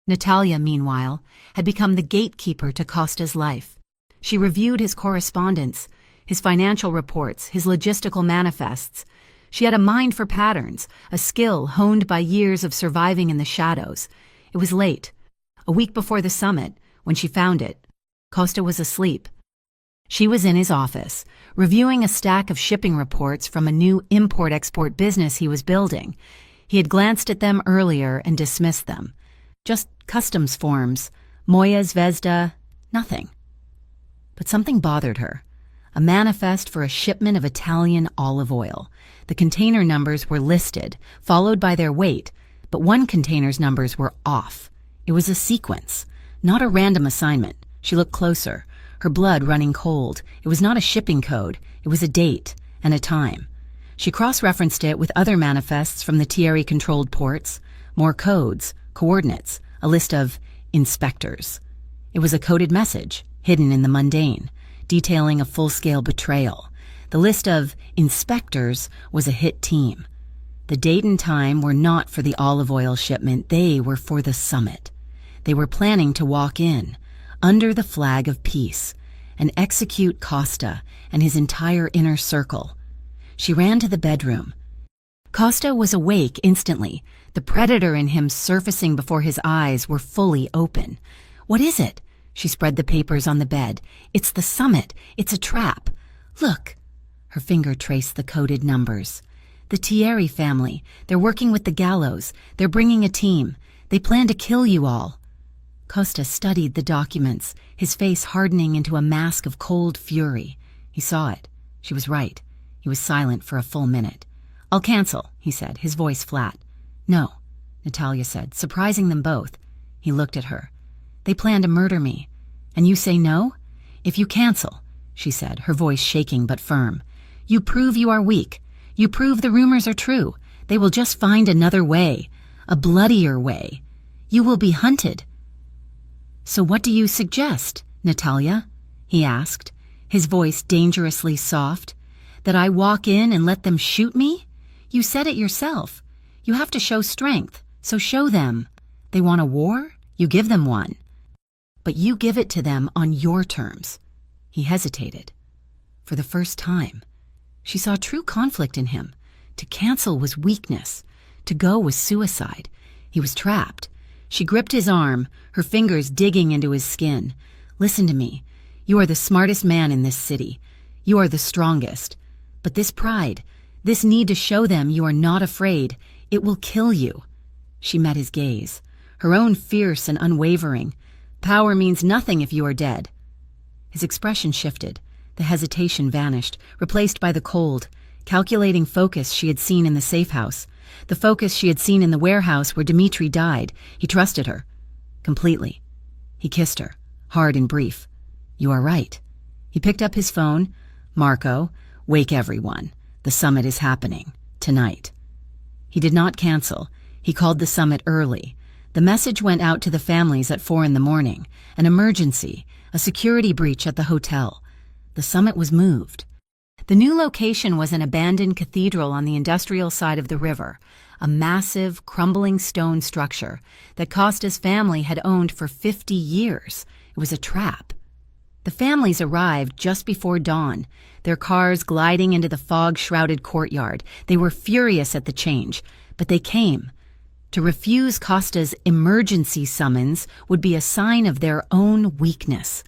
Natalia, meanwhile, had become the gatekeeper to Costa's life. She reviewed his correspondence, his financial reports, his logistical manifests. She had a mind for patterns, a skill honed by years of surviving in the shadows. It was late, a week before the summit, when she found it. Costa was asleep. She was in his office, reviewing a stack of shipping reports from a new import-export business he was building. He had glanced at them earlier and dismissed them. Just customs forms, Moya Zvezda, nothing. But something bothered her. A manifest for a shipment of Italian olive oil. The container numbers were listed, followed by their weight, but one container's numbers were off. It was a sequence, not a random assignment. She looked closer, her blood running cold. It was not a shipping code. It was a date and a time. She cross-referenced it with other manifests from the Thierry-controlled ports, more codes, coordinates, a list of inspectors. It was a coded message, hidden in the mundane, detailing a full-scale betrayal. The list of inspectors was a hit team. The date and time were not for the olive oil shipment. They were for the summit. They were planning to walk in, under the flag of peace, and execute Costa and his entire inner circle. She ran to the bedroom. Costa was awake instantly. The predator in him surfacing before his eyes were fully open. "What is it?" She spread the papers on the bed. "It's the summit. It's a trap. Look." Her finger traced the coded numbers. "The Thierry family. They're working with the Gallows. They're bringing a team. They plan to kill you all." Costa studied the documents, his face hardening into a mask of cold fury. He saw it. She was right. He was silent for a full minute. "I'll cancel," he said, his voice flat. "No," Natalia said, surprising them both. He looked at her. "They plan to murder me. And you say no? If you cancel," she said, her voice shaking but firm, "you prove you are weak. You prove the rumors are true. They will just find another way, a bloodier way. You will be hunted." "So what do you suggest, Natalia?" he asked, his voice dangerously soft. "That I walk in and let them shoot me? You said it yourself. You have to show strength, so show them. They want a war? You give them one. But you give it to them on your terms." He hesitated. For the first time, she saw true conflict in him. To cancel was weakness. To go was suicide. He was trapped. She gripped his arm, her fingers digging into his skin. "Listen to me. You are the smartest man in this city. You are the strongest. But this pride, this need to show them you are not afraid, it will kill you." She met his gaze, her own fierce and unwavering. "Power means nothing if you are dead." His expression shifted. The hesitation vanished, replaced by the cold, calculating focus she had seen in the safe house. The focus she had seen in the warehouse where Dmitri died. He trusted her. Completely. He kissed her, hard and brief. "You are right." He picked up his phone. "Marco, wake everyone. The summit is happening. Tonight." He did not cancel. He called the summit early. The message went out to the families at 4 a.m. An emergency, a security breach at the hotel. The summit was moved. The new location was an abandoned cathedral on the industrial side of the river, a massive, crumbling stone structure that Costa's family had owned for 50 years. It was a trap. The families arrived just before dawn, their cars gliding into the fog-shrouded courtyard. They were furious at the change, but they came. To refuse Costa's emergency summons would be a sign of their own weakness.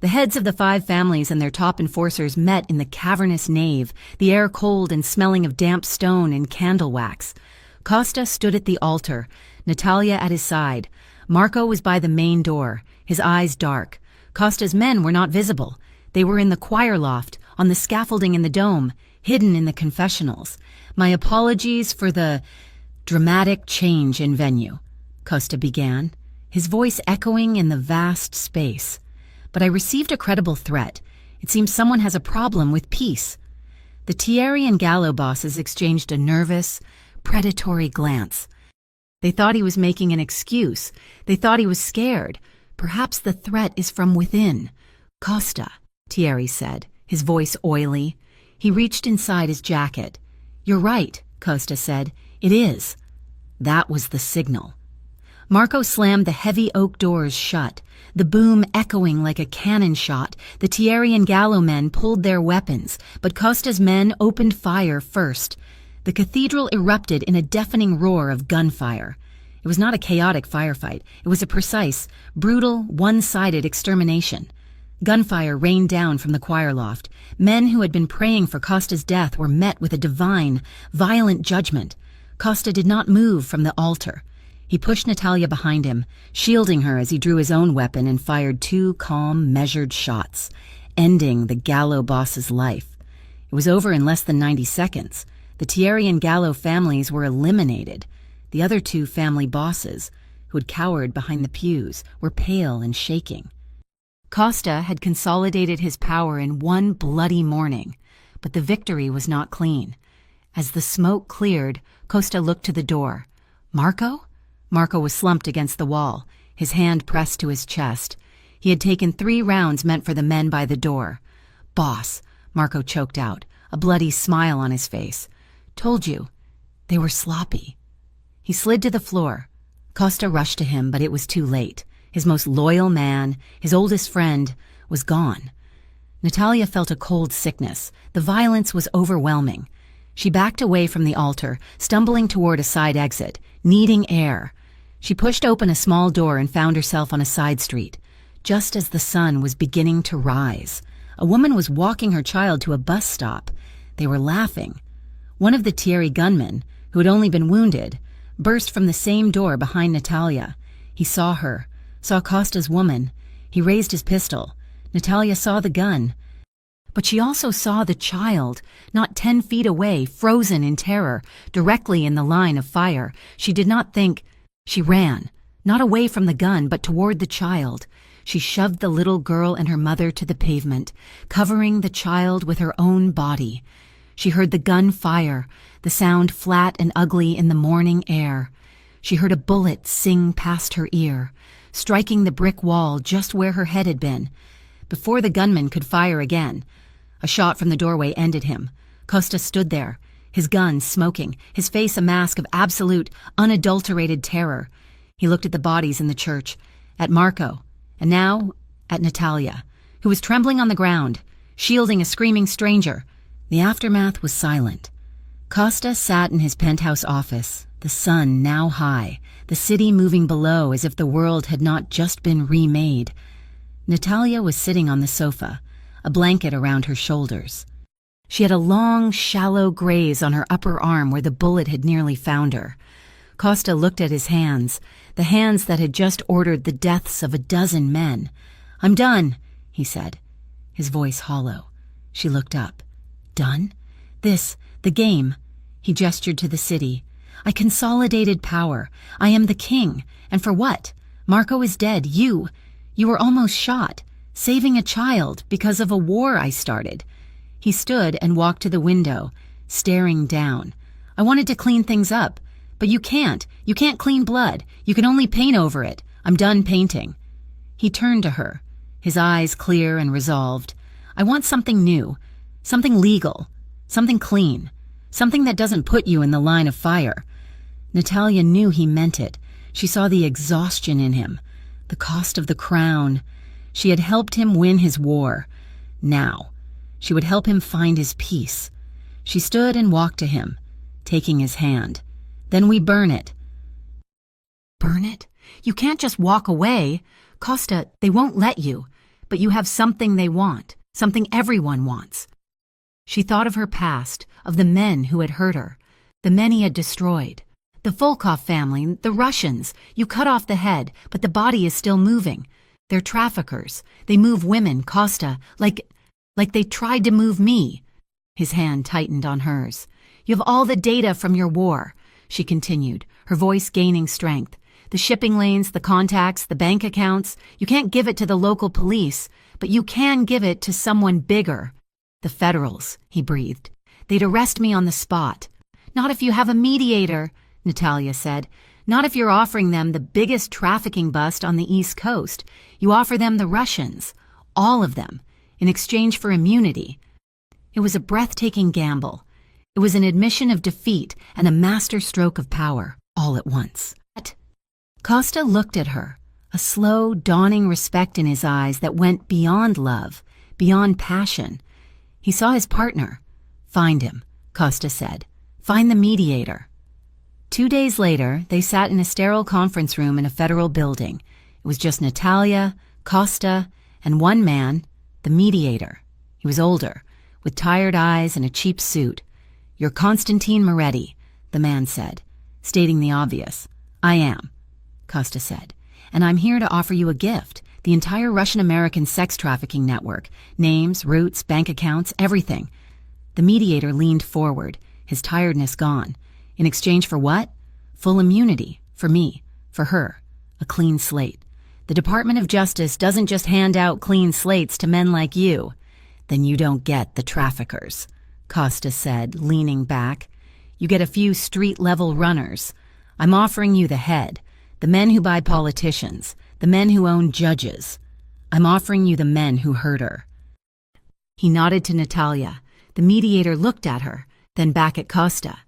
The heads of the 5 families and their top enforcers met in the cavernous nave, the air cold and smelling of damp stone and candle wax. Costa stood at the altar, Natalia at his side. Marco was by the main door, his eyes dark. Costa's men were not visible. They were in the choir loft, on the scaffolding in the dome, hidden in the confessionals. "My apologies for the dramatic change in venue," Costa began, his voice echoing in the vast space. "But I received a credible threat. It seems someone has a problem with peace." The Thierry and Gallo bosses exchanged a nervous, predatory glance. They thought he was making an excuse. They thought he was scared. "Perhaps the threat is from within." "Costa," Thierry said, his voice oily. He reached inside his jacket. "You're right," Costa said. "It is." That was the signal. Marco slammed the heavy oak doors shut, the boom echoing like a cannon shot. The Thierry and Gallo men pulled their weapons, but Costa's men opened fire first. The cathedral erupted in a deafening roar of gunfire. It was not a chaotic firefight. It was a precise, brutal, one-sided extermination. Gunfire rained down from the choir loft. Men who had been praying for Costa's death were met with a divine, violent judgment. Costa did not move from the altar. He pushed Natalia behind him, shielding her as he drew his own weapon and fired 2 calm, measured shots, ending the Gallo boss's life. It was over in less than 90 seconds. The Thierry and Gallo families were eliminated. The other 2 family bosses, who had cowered behind the pews, were pale and shaking. Costa had consolidated his power in one bloody morning, but the victory was not clean. As the smoke cleared, Costa looked to the door. "Marco?" Marco was slumped against the wall, his hand pressed to his chest. He had taken 3 rounds meant for the men by the door. "Boss," Marco choked out, a bloody smile on his face. "Told you. They were sloppy." He slid to the floor. Costa rushed to him, but it was too late. His most loyal man, his oldest friend, was gone. Natalia felt a cold sickness. The violence was overwhelming. She backed away from the altar, stumbling toward a side exit, needing air. She pushed open a small door and found herself on a side street. Just as the sun was beginning to rise, a woman was walking her child to a bus stop. They were laughing. One of the Thierry gunmen, who had only been wounded, burst from the same door behind Natalia. He saw her, saw Costa's woman. He raised his pistol. Natalia saw the gun. But she also saw the child, not 10 feet away, frozen in terror, directly in the line of fire. She did not think. She ran, not away from the gun, but toward the child. She shoved the little girl and her mother to the pavement, covering the child with her own body. She heard the gun fire, the sound flat and ugly in the morning air. She heard a bullet sing past her ear, striking the brick wall just where her head had been. Before the gunman could fire again, a shot from the doorway ended him. Costa stood there, his gun smoking, his face a mask of absolute, unadulterated terror. He looked at the bodies in the church, at Marco, and now at Natalia, who was trembling on the ground, shielding a screaming stranger. The aftermath was silent. Costa sat in his penthouse office, the sun now high, the city moving below as if the world had not just been remade. Natalia was sitting on the sofa, a blanket around her shoulders. She had a long, shallow graze on her upper arm where the bullet had nearly found her. Costa looked at his hands, the hands that had just ordered the deaths of a dozen men. "I'm done," he said, his voice hollow. She looked up. "Done? The game." He gestured to the city. I consolidated power. I am the king. And for what? Marco is dead. You were almost shot, saving a child because of a war I started. He stood and walked to the window, staring down. I wanted to clean things up, but you can't. You can't clean blood. You can only paint over it. I'm done painting. He turned to her, his eyes clear and resolved. I want something new, something legal, something clean, something that doesn't put you in the line of fire. Natalia knew he meant it. She saw the exhaustion in him, the cost of the crown. She had helped him win his war. Now, she would help him find his peace. She stood and walked to him, taking his hand. Then we burn it. Burn it? You can't just walk away. Costa, they won't let you. But you have something they want, something everyone wants. She thought of her past, of the men who had hurt her, the men he had destroyed. The Volkov family, the Russians. You cut off the head, but the body is still moving. They're traffickers. They move women, Costa, like they tried to move me. His hand tightened on hers. You have all the data from your war, she continued, her voice gaining strength. The shipping lanes, the contacts, the bank accounts. You can't give it to the local police, but you can give it to someone bigger. The Federals, he breathed. They'd arrest me on the spot. Not if you have a mediator, Natalia said. Not if you're offering them the biggest trafficking bust on the East Coast. You offer them the Russians, all of them, in exchange for immunity. It was a breathtaking gamble. It was an admission of defeat and a master stroke of power, all at once. Costa looked at her, a slow, dawning respect in his eyes that went beyond love, beyond passion. He saw his partner. Find him, Costa said. Find the mediator. 2 days later, they sat in a sterile conference room in a federal building. It was just Natalia, Costa, and one man, the mediator. He was older, with tired eyes and a cheap suit. You're Constantine Moretti, the man said, stating the obvious. I am, Costa said, and I'm here to offer you a gift, the entire Russian-American sex trafficking network, names, routes, bank accounts, everything. The mediator leaned forward, his tiredness gone. In exchange for what? Full immunity, for me, for her, a clean slate. The Department of Justice doesn't just hand out clean slates to men like you. Then you don't get the traffickers, Costa said, leaning back. You get a few street-level runners. I'm offering you the head. The men who buy politicians, the men who own judges. I'm offering you the men who hurt her. He nodded to Natalia. The mediator looked at her, then back at Costa.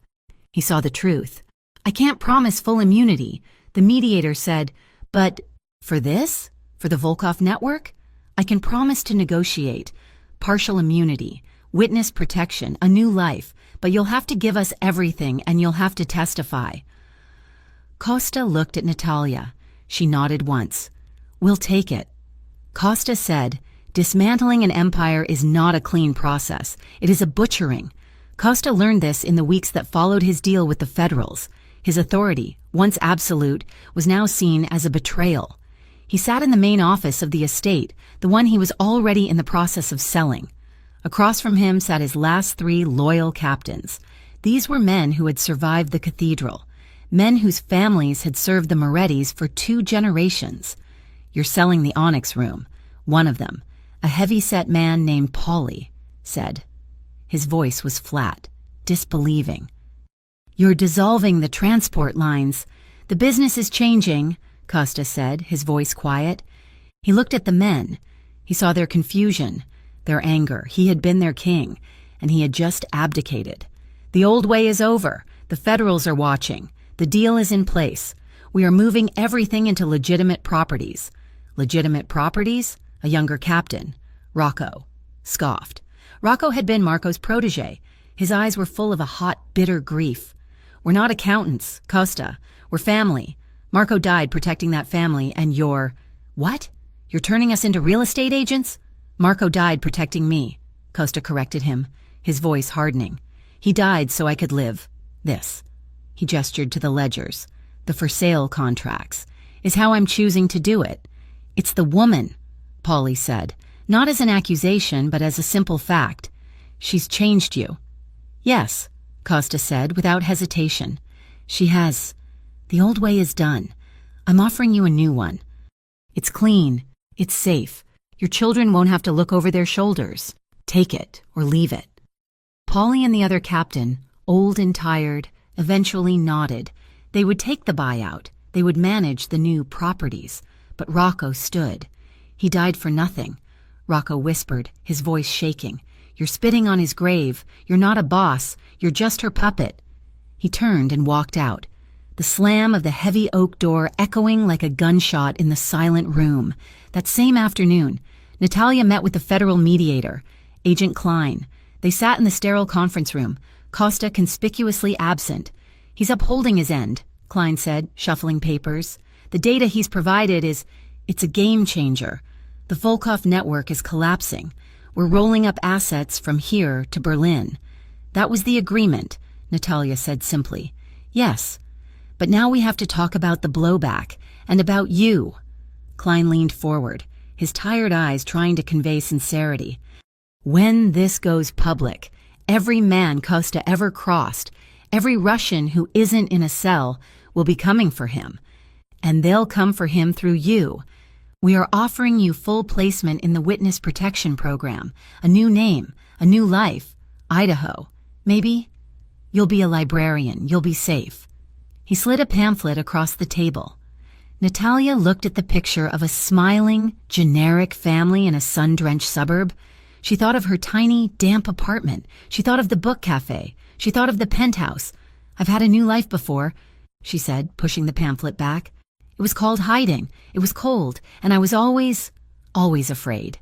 He saw the truth. I can't promise full immunity, the mediator said, but for this? For the Volkov network? I can promise to negotiate. Partial immunity, witness protection, a new life, but you'll have to give us everything and you'll have to testify. Costa looked at Natalia. She nodded once. We'll take it. Costa said, dismantling an empire is not a clean process. It is a butchering. Costa learned this in the weeks that followed his deal with the Federals. His authority, once absolute, was now seen as a betrayal. He sat in the main office of the estate, the one he was already in the process of selling. Across from him sat his last 3 loyal captains. These were men who had survived the cathedral. Men whose families had served the Morettis for 2 generations. You're selling the Onyx Room, one of them, a heavy-set man named Paulie, said. His voice was flat, disbelieving. You're dissolving the transport lines. The business is changing, Costa said, his voice quiet. He looked at the men. He saw their confusion, their anger. He had been their king, and he had just abdicated. The old way is over. The Federals are watching. The deal is in place. We are moving everything into legitimate properties. Legitimate properties? A younger captain, Rocco, scoffed. Rocco had been Marco's protege. His eyes were full of a hot, bitter grief. We're not accountants, Costa. We're family. Marco died protecting that family, and you're... What? You're turning us into real estate agents? Marco died protecting me, Costa corrected him, his voice hardening. He died so I could live. This. He gestured to the ledgers. The for sale contracts. Is how I'm choosing to do it. It's the woman, Paulie said. Not as an accusation, but as a simple fact. She's changed you. Yes, Costa said without hesitation. She has. The old way is done. I'm offering you a new one. It's clean. It's safe. Your children won't have to look over their shoulders. Take it or leave it. Polly and the other captain, old and tired, eventually nodded. They would take the buyout. They would manage the new properties. But Rocco stood. He died for nothing. Rocco whispered, his voice shaking. You're spitting on his grave. You're not a boss. You're just her puppet. He turned and walked out. The slam of the heavy oak door echoing like a gunshot in the silent room. That same afternoon, Natalia met with the federal mediator, Agent Klein. They sat in the sterile conference room, Costa conspicuously absent. He's upholding his end, Klein said, shuffling papers. The data he's provided it's a game changer. The Volkov network is collapsing. We're rolling up assets from here to Berlin. That was the agreement, Natalia said simply. Yes, but now we have to talk about the blowback and about you. Klein leaned forward, his tired eyes trying to convey sincerity. When this goes public, every man Costa ever crossed, every Russian who isn't in a cell will be coming for him. And they'll come for him through you. We are offering you full placement in the Witness Protection Program, a new name, a new life, Idaho. Maybe you'll be a librarian, you'll be safe. He slid a pamphlet across the table. Natalia looked at the picture of a smiling, generic family in a sun-drenched suburb. She thought of her tiny, damp apartment. She thought of the book cafe. She thought of the penthouse. I've had a new life before, she said, pushing the pamphlet back. It was called hiding. It was cold, and I was always afraid.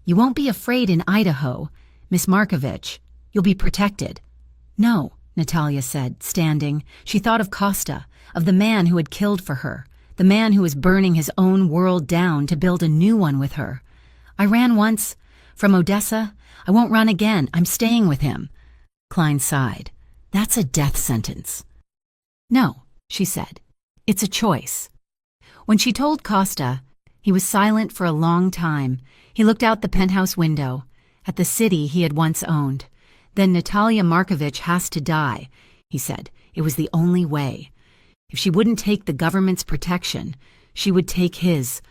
You won't be afraid in Idaho, Miss Markovich. You'll be protected. No, Natalia said, standing. She thought of Costa, of the man who had killed for her, the man who was burning his own world down to build a new one with her. I ran once, from Odessa. I won't run again. I'm staying with him. Klein sighed. That's a death sentence. No, she said. It's a choice. When she told Costa, he was silent for a long time. He looked out the penthouse window, at the city he had once owned. Then Natalia Markovich has to die, he said. It was the only way. If she wouldn't take the government's protection, she would take his.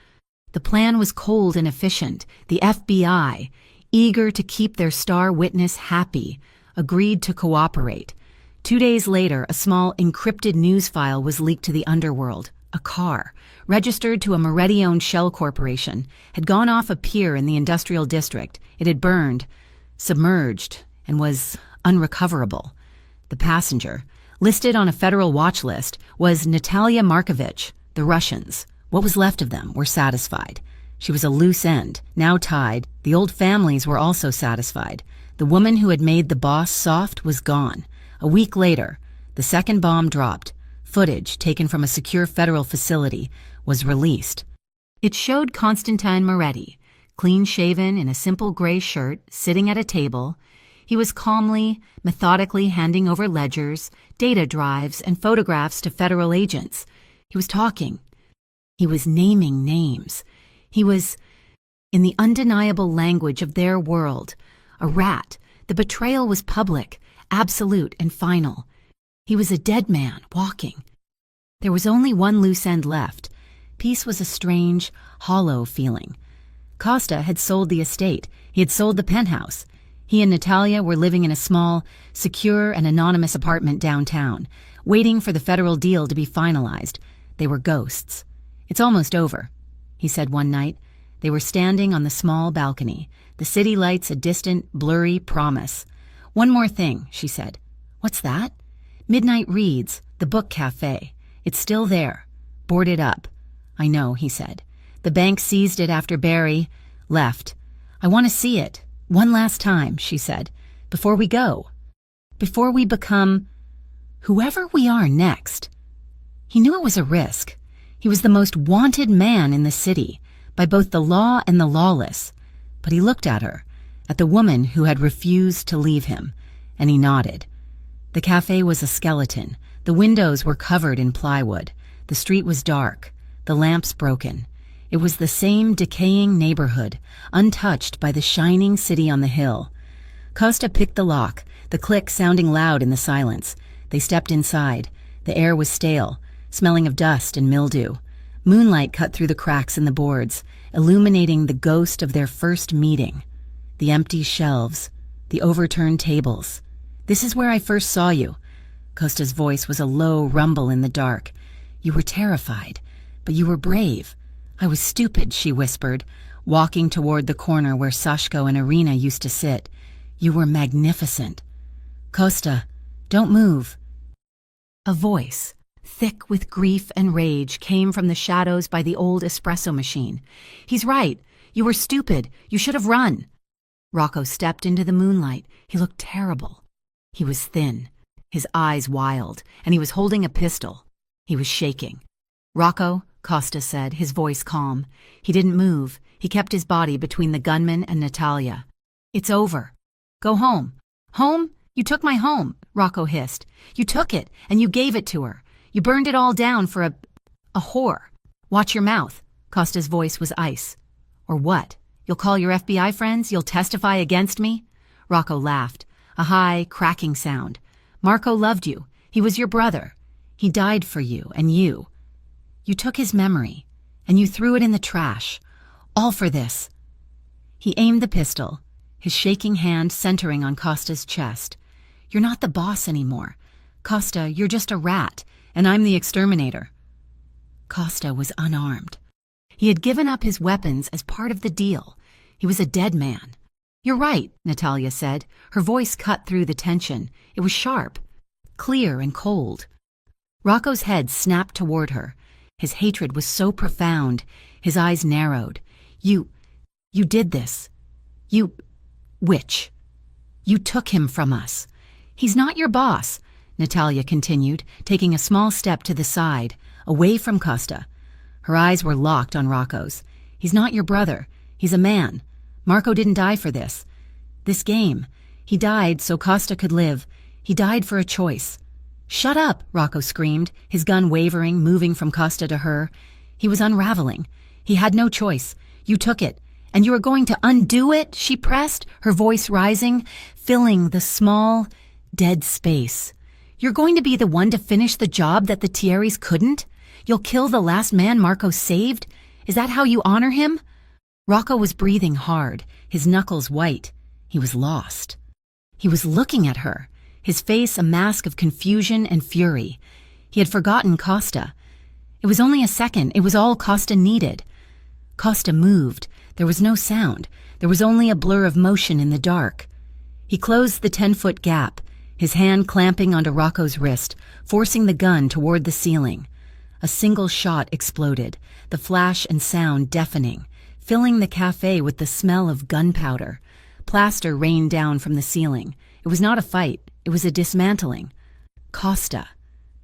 The plan was cold and efficient. The FBI, eager to keep their star witness happy, agreed to cooperate. 2 days later, a small encrypted news file was leaked to the underworld. A car, registered to a Moretti-owned shell corporation, had gone off a pier in the industrial district. It had burned, submerged, and was unrecoverable. The passenger, listed on a federal watch list, was Natalia Markovich. The Russians, what was left of them, were satisfied. She was a loose end, now tied. The old families were also satisfied. The woman who had made the boss soft was gone. A week later, the second bomb dropped. Footage taken from a secure federal facility was released. It showed Constantine Moretti, clean-shaven in a simple gray shirt, sitting at a table. He was calmly, methodically handing over ledgers, data drives, and photographs to federal agents. He was talking. He was naming names. He was, in the undeniable language of their world, a rat. The betrayal was public, absolute, and final. He was a dead man, walking. There was only one loose end left. Peace was a strange, hollow feeling. Costa had sold the estate. He had sold the penthouse. He and Natalia were living in a small, secure and anonymous apartment downtown, waiting for the federal deal to be finalized. They were ghosts. It's almost over, he said one night. They were standing on the small balcony, the city lights a distant, blurry promise. One more thing, she said. What's that? Midnight Reads, the book cafe. It's still there, boarded up. I know, he said. The bank seized it after Barry left. I want to see it. One last time, she said, before we go. Before we become whoever we are next. He knew it was a risk. He was the most wanted man in the city, by both the law and the lawless. But he looked at her, at the woman who had refused to leave him, and he nodded. The cafe was a skeleton. The windows were covered in plywood. The street was dark, the lamps broken. It was the same decaying neighborhood, untouched by the shining city on the hill. Costa picked the lock, the click sounding loud in the silence. They stepped inside. The air was stale, smelling of dust and mildew. Moonlight cut through the cracks in the boards, illuminating the ghost of their first meeting. The empty shelves, the overturned tables. "This is where I first saw you." Costa's voice was a low rumble in the dark. "You were terrified, but you were brave." "I was stupid," she whispered, walking toward the corner where Sashko and Irina used to sit. "You were magnificent." "Costa, don't move." A voice, thick with grief and rage, came from the shadows by the old espresso machine. "He's right. You were stupid. You should have run." Rocco stepped into the moonlight. He looked terrible. He was thin, his eyes wild, and he was holding a pistol. He was shaking. "Rocco," Costa said, his voice calm. He didn't move. He kept his body between the gunman and Natalia. "It's over. Go home." "Home? You took my home," Rocco hissed. "You took it, and you gave it to her. You burned it all down for a whore." "Watch your mouth." Costa's voice was ice. "Or what? You'll call your FBI friends? You'll testify against me?" Rocco laughed, a high, cracking sound. "Marco loved you. He was your brother. He died for you, and you. You took his memory, and you threw it in the trash. All for this." He aimed the pistol, his shaking hand centering on Costa's chest. "You're not the boss anymore. Costa, you're just a rat, and I'm the exterminator." Costa was unarmed. He had given up his weapons as part of the deal. He was a dead man. "You're right," Natalia said. Her voice cut through the tension. It was sharp, clear and cold. Rocco's head snapped toward her. His hatred was so profound, his eyes narrowed. You did this. Which? You took him from us." "He's not your boss," Natalia continued, taking a small step to the side, away from Costa. Her eyes were locked on Rocco's. "He's not your brother. He's a man. Marco didn't die for this. This game. He died so Costa could live. He died for a choice." "Shut up," Rocco screamed, his gun wavering, moving from Costa to her. He was unraveling. He had no choice. "You took it. And you are going to undo it?" she pressed, her voice rising, filling the small, dead space. "You're going to be the one to finish the job that the Thierrys couldn't? You'll kill the last man Marco saved? Is that how you honor him?" Rocco was breathing hard, his knuckles white. He was lost. He was looking at her, his face a mask of confusion and fury. He had forgotten Costa. It was only a second. It was all Costa needed. Costa moved. There was no sound. There was only a blur of motion in the dark. He closed the 10-foot gap, his hand clamping onto Rocco's wrist, forcing the gun toward the ceiling. A single shot exploded, the flash and sound deafening, filling the cafe with the smell of gunpowder. Plaster rained down from the ceiling. It was not a fight. It was a dismantling. Costa,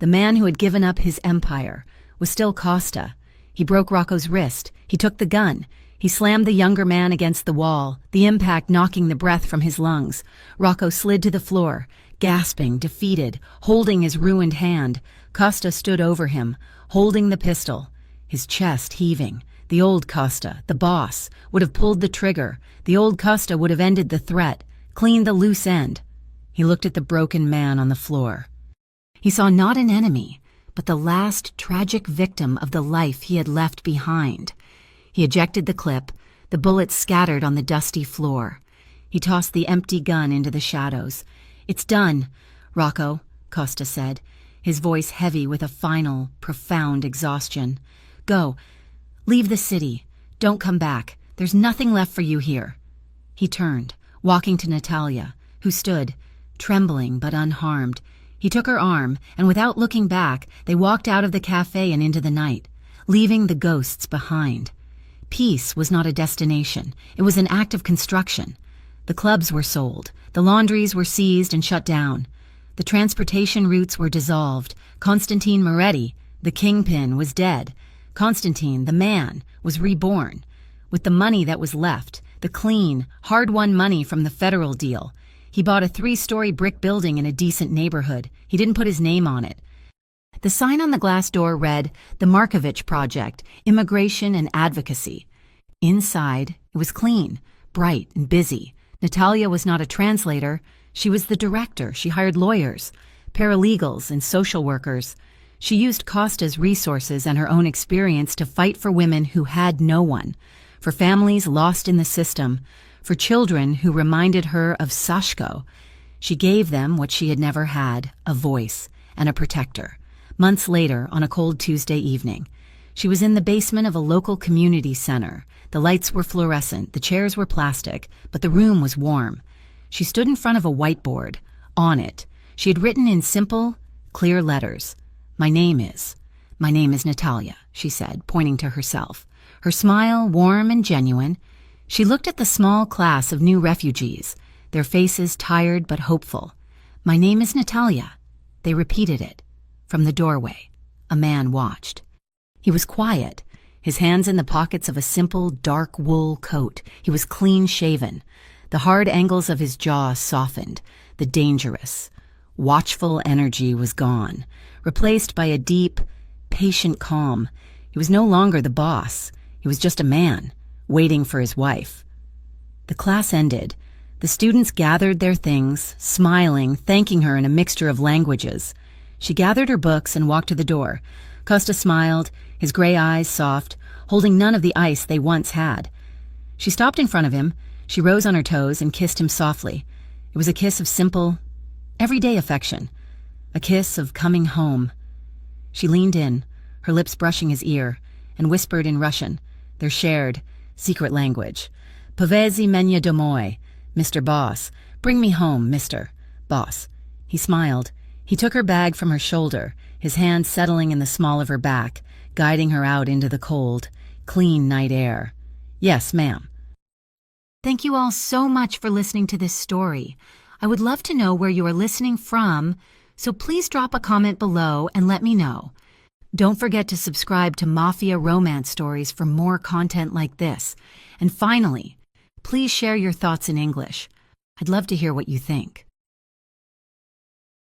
the man who had given up his empire, was still Costa. He broke Rocco's wrist. He took the gun. He slammed the younger man against the wall, the impact knocking the breath from his lungs. Rocco slid to the floor, gasping, defeated, holding his ruined hand. Costa stood over him, holding the pistol, his chest heaving. The old Costa, the boss, would have pulled the trigger. The old Costa would have ended the threat, cleaned the loose end. He looked at the broken man on the floor. He saw not an enemy, but the last tragic victim of the life he had left behind. He ejected the clip. The bullets scattered on the dusty floor. He tossed the empty gun into the shadows. "It's done, Rocco," Costa said, his voice heavy with a final, profound exhaustion. "Go. Leave the city. Don't come back. There's nothing left for you here." He turned, walking to Natalia, who stood, trembling but unharmed. He took her arm, and without looking back, they walked out of the cafe and into the night, leaving the ghosts behind. Peace was not a destination. It was an act of construction. The clubs were sold. The laundries were seized and shut down. The transportation routes were dissolved. Constantine Moretti, the kingpin, was dead. Constantine, the man, was reborn. With the money that was left, the clean, hard-won money from the federal deal, he bought a 3-story brick building in a decent neighborhood. He didn't put his name on it. The sign on the glass door read, "The Markovich Project, Immigration and Advocacy." Inside, it was clean, bright, and busy. Natalia was not a translator. She was the director. She hired lawyers, paralegals, and social workers. She used Costa's resources and her own experience to fight for women who had no one, for families lost in the system, for children who reminded her of Sashko. She gave them what she had never had, a voice and a protector. Months later, on a cold Tuesday evening, she was in the basement of a local community center. The lights were fluorescent, the chairs were plastic, but the room was warm. She stood in front of a whiteboard. On it, she had written in simple, clear letters, My name is Natalia," she said, pointing to herself. Her smile warm and genuine. She looked at the small class of new refugees, their faces tired but hopeful. "My name is Natalia." They repeated it. From the doorway, a man watched. He was quiet, his hands in the pockets of a simple, dark wool coat. He was clean-shaven. The hard angles of his jaw softened. The dangerous, watchful energy was gone, replaced by a deep, patient calm. He was no longer the boss. He was just a man, waiting for his wife. The class ended. The students gathered their things, smiling, thanking her in a mixture of languages. She gathered her books and walked to the door. Costa smiled, his gray eyes soft, holding none of the ice they once had. She stopped in front of him. She rose on her toes and kissed him softly. It was a kiss of simple, everyday affection, a kiss of coming home. She leaned in, her lips brushing his ear, and whispered in Russian, their shared, secret language. "Povezi menya domoy, Mr. Boss. Bring me home, Mr. Boss." He smiled. He took her bag from her shoulder, his hand settling in the small of her back, guiding her out into the cold, clean night air. "Yes, ma'am." Thank you all so much for listening to this story. I would love to know where you are listening from, so please drop a comment below and let me know. Don't forget to subscribe to Mafia Romance Stories for more content like this. And finally, please share your thoughts in English. I'd love to hear what you think.